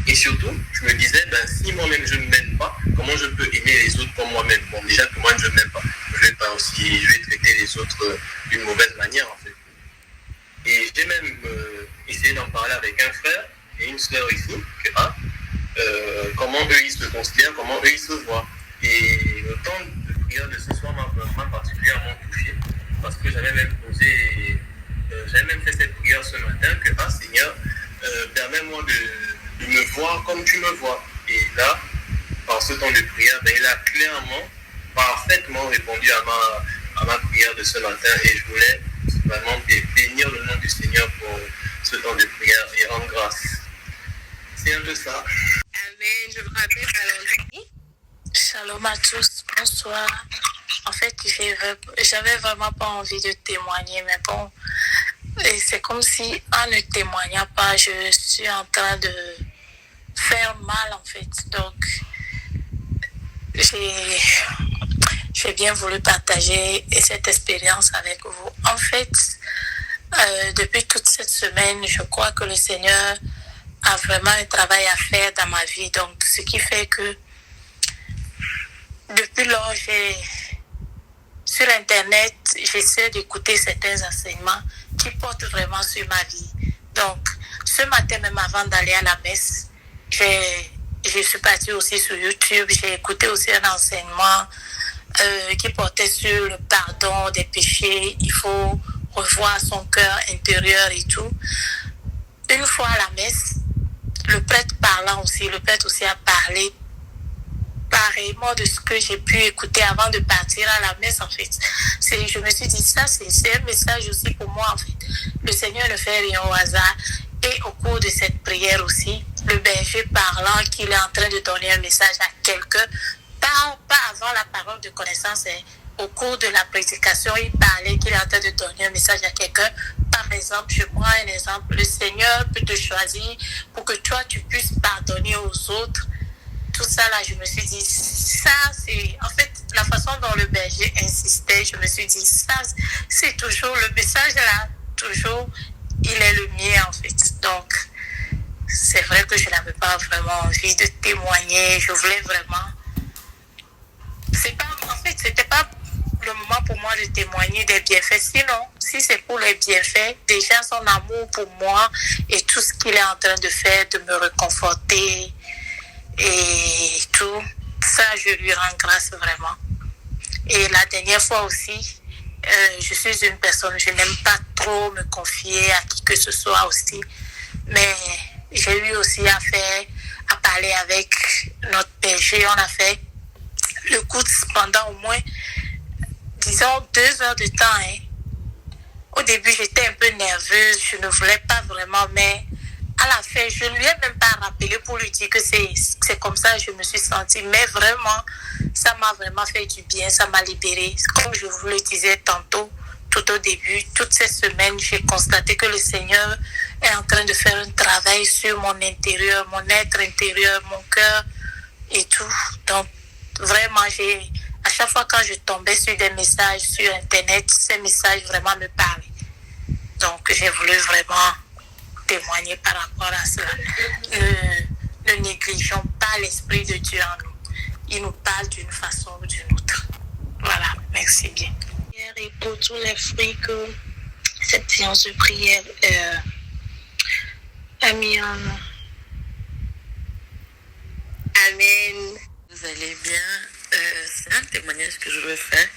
Et surtout, je me disais, si moi-même je ne m'aime pas, comment je peux aimer les autres comme moi-même? Bon, déjà que moi je ne m'aime pas, je vais traiter les autres d'une mauvaise manière, en fait. Et j'ai même essayé d'en parler avec un frère et une sœur ici, comment eux ils se considèrent, comment eux ils se voient. Et le temps de prière de ce soir m'a particulièrement touché, parce que j'avais même fait cette prière ce matin, que Seigneur, permets-moi de me voir comme tu me vois. Et là, par ce temps de prière, il a clairement, parfaitement répondu à ma prière de ce matin, et je voulais vraiment bénir le nom du Seigneur pour ce temps de prière et rendre grâce. C'est un peu ça. Amen. Je vous rappelle alors. Shalom à tous, bonsoir. En fait, j'avais vraiment pas envie de témoigner, mais bon, et c'est comme si en ne témoignant pas, je suis en train de faire mal en fait. Donc, j'ai bien voulu partager cette expérience avec vous. En fait, depuis toute cette semaine, je crois que le Seigneur a vraiment un travail à faire dans ma vie. Donc, ce qui fait que depuis lors, sur Internet, j'essaie d'écouter certains enseignements qui portent vraiment sur ma vie. Donc, ce matin, même avant d'aller à la messe, je suis partie aussi sur YouTube. J'ai écouté aussi un enseignement qui portait sur le pardon des péchés. Il faut revoir son cœur intérieur et tout. Une fois à la messe, le prêtre aussi a parlé pareillement de ce que j'ai pu écouter avant de partir à la messe, en fait. Je me suis dit, c'est un message aussi pour moi, en fait. Le Seigneur ne fait rien au hasard. Et au cours de cette prière aussi, le berger parlant qu'il est en train de donner un message à quelqu'un, pas avant la parole de connaissance, au cours de la prédication, il parlait qu'il est en train de donner un message à quelqu'un. Par exemple, je prends un exemple, le Seigneur peut te choisir pour que toi, tu puisses pardonner aux autres. Tout ça là, je me suis dit, ça c'est, en fait, la façon dont le berger insistait, je me suis dit, ça c'est toujours le message là, toujours, il est le mien en fait. Donc, c'est vrai que je n'avais pas vraiment envie de témoigner, je voulais vraiment, c'était pas le moment pour moi de témoigner des bienfaits. Sinon, si c'est pour les bienfaits, déjà son amour pour moi et tout ce qu'il est en train de faire, de me réconforter et tout, ça je lui rends grâce vraiment. Et la dernière fois aussi, je suis une personne, je n'aime pas trop me confier à qui que ce soit aussi, mais j'ai eu aussi à parler avec notre berger. On a fait le coup pendant au moins, disons, 2 heures de temps. Au début, j'étais un peu nerveuse, je ne voulais pas vraiment, mais à la fin, je ne lui ai même pas rappelé pour lui dire que c'est comme ça que je me suis sentie. Mais vraiment, ça m'a vraiment fait du bien, ça m'a libérée. Comme je vous le disais tantôt, tout au début, toute cette semaine, j'ai constaté que le Seigneur est en train de faire un travail sur mon intérieur, mon être intérieur, mon cœur et tout. Donc, vraiment, à chaque fois quand je tombais sur des messages sur Internet, ces messages vraiment me parlaient. Donc, j'ai voulu vraiment témoigner par rapport à cela. Ne négligeons pas l'Esprit de Dieu en nous. Il nous parle d'une façon ou d'une autre. Voilà, merci bien. Et pour tous les fruits que cette séance de prière a mis en nous. Amen. Vous allez bien. C'est un témoignage que je veux faire.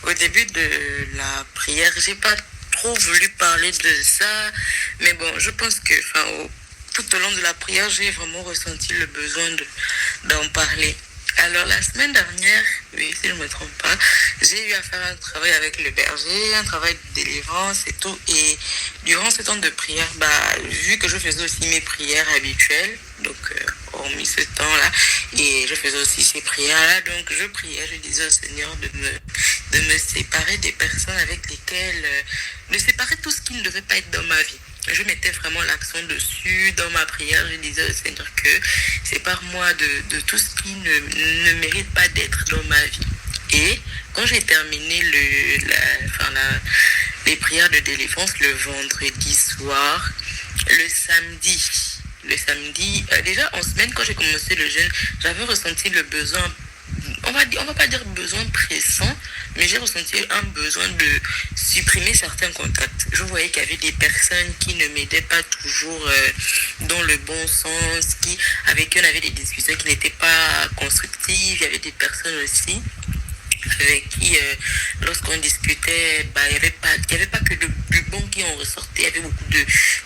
Au début de la prière, j'ai pas trop voulu parler de ça, mais bon, je pense que tout au long de la prière, j'ai vraiment ressenti le besoin d'en parler. Alors la semaine dernière, oui, si je ne me trompe pas, j'ai eu à faire un travail avec le berger, un travail de délivrance et tout. Et durant ce temps de prière, vu que je faisais aussi mes prières habituelles, donc hormis ce temps-là, et je faisais aussi ces prières-là, donc je priais, je disais au Seigneur de me séparer des personnes avec lesquelles, de séparer tout ce qui ne devait pas être dans ma vie. Je mettais vraiment l'accent dessus. Dans ma prière, je disais au Seigneur que sépare-moi de tout ce qui ne mérite pas d'être dans ma vie. Et quand j'ai terminé les prières de délivrance le vendredi soir, le samedi, déjà en semaine, quand j'ai commencé le jeûne, j'avais ressenti le besoin, on va pas dire besoin pressant, mais j'ai ressenti un besoin de supprimer certains contacts. Je voyais qu'il y avait des personnes qui ne m'aidaient pas toujours dans le bon sens, avec qui on avait des discussions qui n'étaient pas constructives. Il y avait des personnes aussi avec qui, lorsqu'on discutait, il n'y avait pas que du bon qui en ressortait. Il y avait beaucoup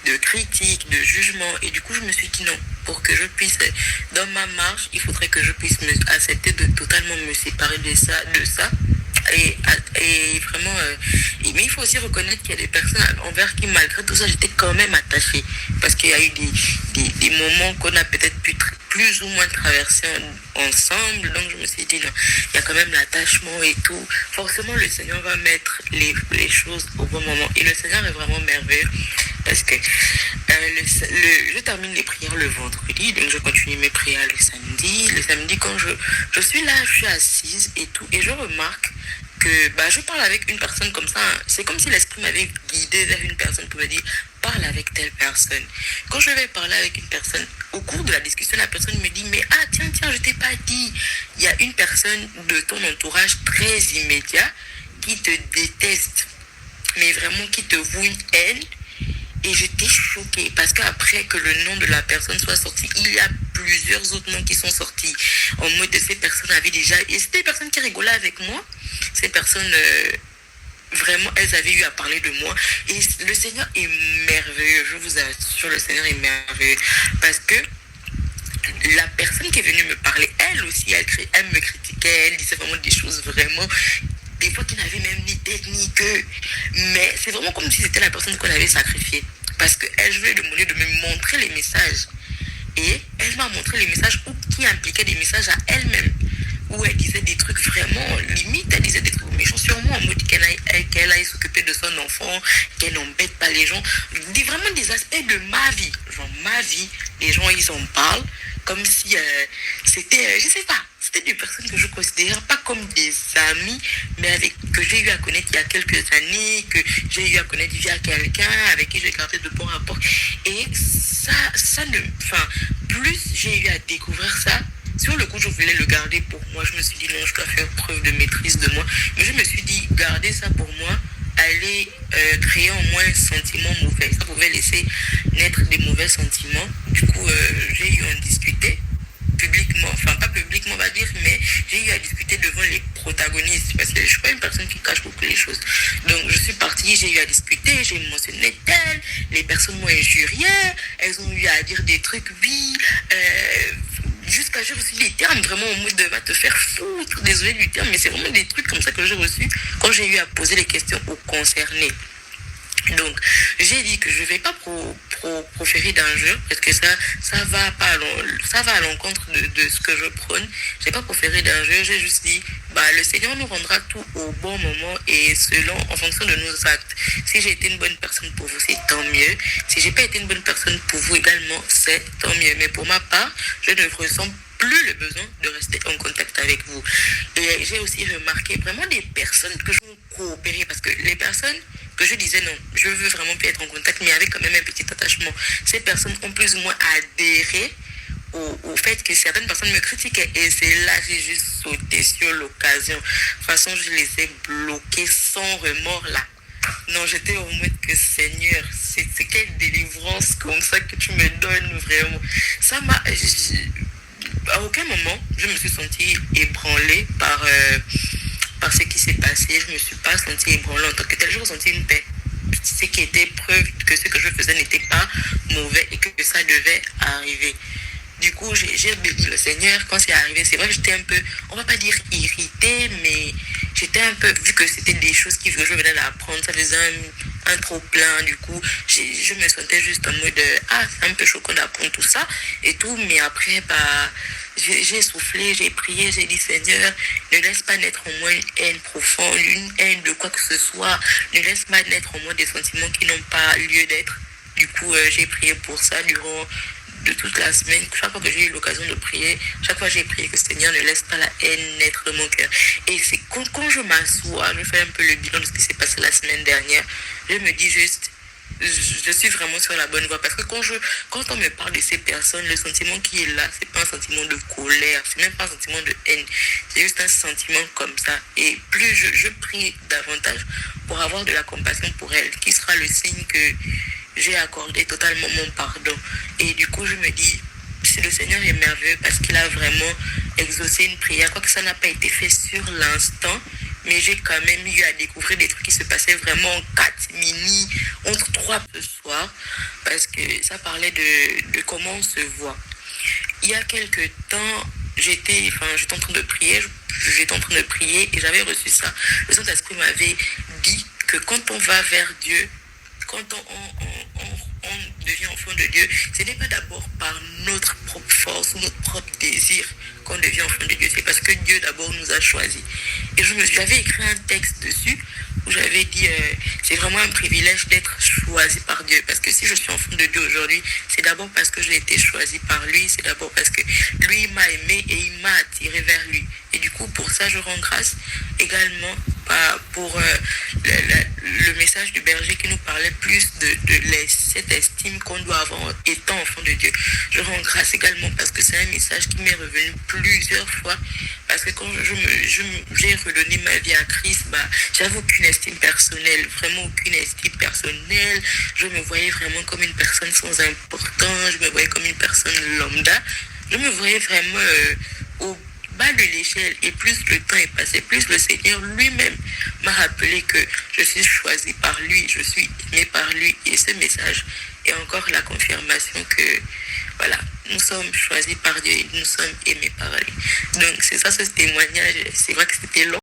de critiques, de jugements. Et du coup, je me suis dit non, pour que je puisse, dans ma marche, il faudrait que je puisse accepter de totalement me séparer de ça. Et vraiment, mais il faut aussi reconnaître qu'il y a des personnes envers qui, malgré tout ça, j'étais quand même attachée. Parce qu'il y a eu des moments qu'on a peut-être pu plus ou moins traverser ensemble. Donc je me suis dit non, il y a quand même l'attachement et tout. Forcément le Seigneur va mettre les choses au bon moment. Et le Seigneur est vraiment merveilleux. Parce que je termine les prières le vendredi, donc je continue mes prières le samedi. Le samedi, quand je suis là, je suis assise et tout, et je remarque que je parle avec une personne comme ça. C'est comme si l'esprit m'avait guidé vers une personne pour me dire parle avec telle personne. Quand je vais parler avec une personne, au cours de la discussion, la personne me dit mais tiens, je t'ai pas dit. Il y a une personne de ton entourage très immédiat qui te déteste, mais vraiment qui te voue une haine. Et j'étais choquée parce qu'après que le nom de la personne soit sorti, il y a plusieurs autres noms qui sont sortis. En mode de ces personnes avaient déjà... Et c'était des personnes qui rigolaient avec moi. Ces personnes, vraiment, elles avaient eu à parler de moi. Et le Seigneur est merveilleux. Je vous assure, le Seigneur est merveilleux. Parce que la personne qui est venue me parler, elle aussi, elle me critiquait. Elle disait vraiment des choses vraiment... Des fois, qui n'avait même ni tête ni queue. Mais c'est vraiment comme si c'était la personne qu'on avait sacrifiée. Parce qu'elle voulait demander de me montrer les messages. Et elle m'a montré les messages qui impliquaient des messages à elle-même. Où elle disait des trucs vraiment limites. Elle disait des trucs méchants sur moi. En mode qu'elle aille s'occuper de son enfant. Qu'elle n'embête pas les gens. Vraiment des aspects de ma vie. Genre ma vie. Les gens, ils en parlent. Comme si c'était, je sais pas. C'était des personnes que je considère pas comme des amis, mais que j'ai eu à connaître il y a quelques années, que j'ai eu à connaître via quelqu'un avec qui j'ai gardé de bons rapports. Et plus j'ai eu à découvrir ça, sur le coup, je voulais le garder pour moi. Je me suis dit non, je dois faire preuve de maîtrise de moi. Mais je me suis dit, garder ça pour moi, allait créer en moi un sentiment mauvais. Ça pouvait laisser naître des mauvais sentiments. Du coup, j'ai eu à en discuter. Publiquement, enfin pas publiquement on va dire, mais j'ai eu à discuter devant les protagonistes parce que je suis pas une personne qui cache beaucoup les choses. Donc je suis partie, j'ai eu à discuter, j'ai mentionné tel, les personnes m'ont injurié, elles ont eu à dire des trucs, oui, jusqu'à j'ai reçu des termes vraiment en mode de va te faire foutre, désolé du terme, mais c'est vraiment des trucs comme ça que j'ai reçu quand j'ai eu à poser les questions aux concernés. Donc, j'ai dit que je ne vais pas proférer d'injures parce que ça va à l'encontre de ce que je prône. Je n'ai pas proféré d'injures, j'ai juste dit, le Seigneur nous rendra tout au bon moment et en fonction de nos actes. Si j'ai été une bonne personne pour vous, c'est tant mieux. Si j'ai pas été une bonne personne pour vous également, c'est tant mieux. Mais pour ma part, je ne ressens plus le besoin de rester en contact avec vous. Et j'ai aussi remarqué vraiment des personnes que je veux coopérer, parce que les personnes que je disais non, je veux vraiment plus être en contact, mais avec quand même un petit attachement, ces personnes ont plus ou moins adhéré au fait que certaines personnes me critiquaient, et c'est là que j'ai juste sauté sur l'occasion. De toute façon, je les ai bloqués sans remords là. Non, j'étais au mode que Seigneur, c'est quelle délivrance comme ça que tu me donnes vraiment. Ça m'a... À aucun moment, je me suis sentie ébranlée par ce qui s'est passé. Je ne me suis pas sentie ébranlée en tant que telle. J'ai ressenti une paix. Ce qui était preuve que ce que je faisais n'était pas mauvais et que ça devait arriver. Du coup, j'ai béni le Seigneur quand c'est arrivé. C'est vrai que j'étais un peu, on va pas dire irritée, mais j'étais un peu, vu que c'était des choses que je venais d'apprendre, ça faisait un trop plein. Du coup, je me sentais juste en mode, c'est un peu choquant d'apprendre tout ça et tout. Mais après, j'ai soufflé, j'ai prié, j'ai dit, Seigneur, ne laisse pas naître en moi une haine profonde, une haine de quoi que ce soit. Ne laisse pas naître en moi des sentiments qui n'ont pas lieu d'être. Du coup, j'ai prié pour ça durant de toute la semaine. Chaque fois que j'ai eu l'occasion de prier, chaque fois j'ai prié que Seigneur ne laisse pas la haine naître de mon cœur. Et c'est quand je m'assois, je fais un peu le bilan de ce qui s'est passé la semaine dernière, je me dis juste, je suis vraiment sur la bonne voie. Parce que quand on me parle de ces personnes, le sentiment qui est là, c'est pas un sentiment de colère, c'est même pas un sentiment de haine, c'est juste un sentiment comme ça. Et plus je prie davantage pour avoir de la compassion pour elle, qui sera le signe que j'ai accordé totalement mon pardon. Et du coup, je me dis, c'est le Seigneur est merveilleux parce qu'il a vraiment exaucé une prière. Quoique ça n'a pas été fait sur l'instant, mais j'ai quand même eu à découvrir des trucs qui se passaient vraiment en catimini, entre trois ce soir, parce que ça parlait de comment on se voit. Il y a quelques temps, j'étais en train de prier, et j'avais reçu ça. Le Saint-Esprit m'avait dit que quand on va vers Dieu, quand on devient enfant de Dieu, ce n'est pas d'abord par notre propre force ou notre propre désir qu'on devient enfant de Dieu. C'est parce que Dieu d'abord nous a choisis. Et j'avais écrit un texte dessus où j'avais dit c'est vraiment un privilège d'être choisi par Dieu. Parce que si je suis enfant de Dieu aujourd'hui, c'est d'abord parce que j'ai été choisi par lui. C'est d'abord parce que lui m'a aimé et il m'a attiré vers lui. Et du coup, pour ça, je rends grâce également pour le message du berger qui nous parlait plus de cette estime qu'on doit avoir étant enfant de Dieu. Je rends grâce également parce que c'est un message qui m'est revenu plusieurs fois. Parce que quand j'ai redonné ma vie à Christ, j'avais aucune estime personnelle, vraiment aucune estime personnelle. Je me voyais vraiment comme une personne sans importance, je me voyais comme une personne lambda. Je me voyais vraiment au bas de l'échelle, et plus le temps est passé, plus le Seigneur lui-même m'a rappelé que je suis choisi par lui, je suis aimé par lui, et ce message est encore la confirmation que voilà, nous sommes choisis par Dieu et nous sommes aimés par lui. Donc c'est ça, ce témoignage. C'est vrai que c'était long.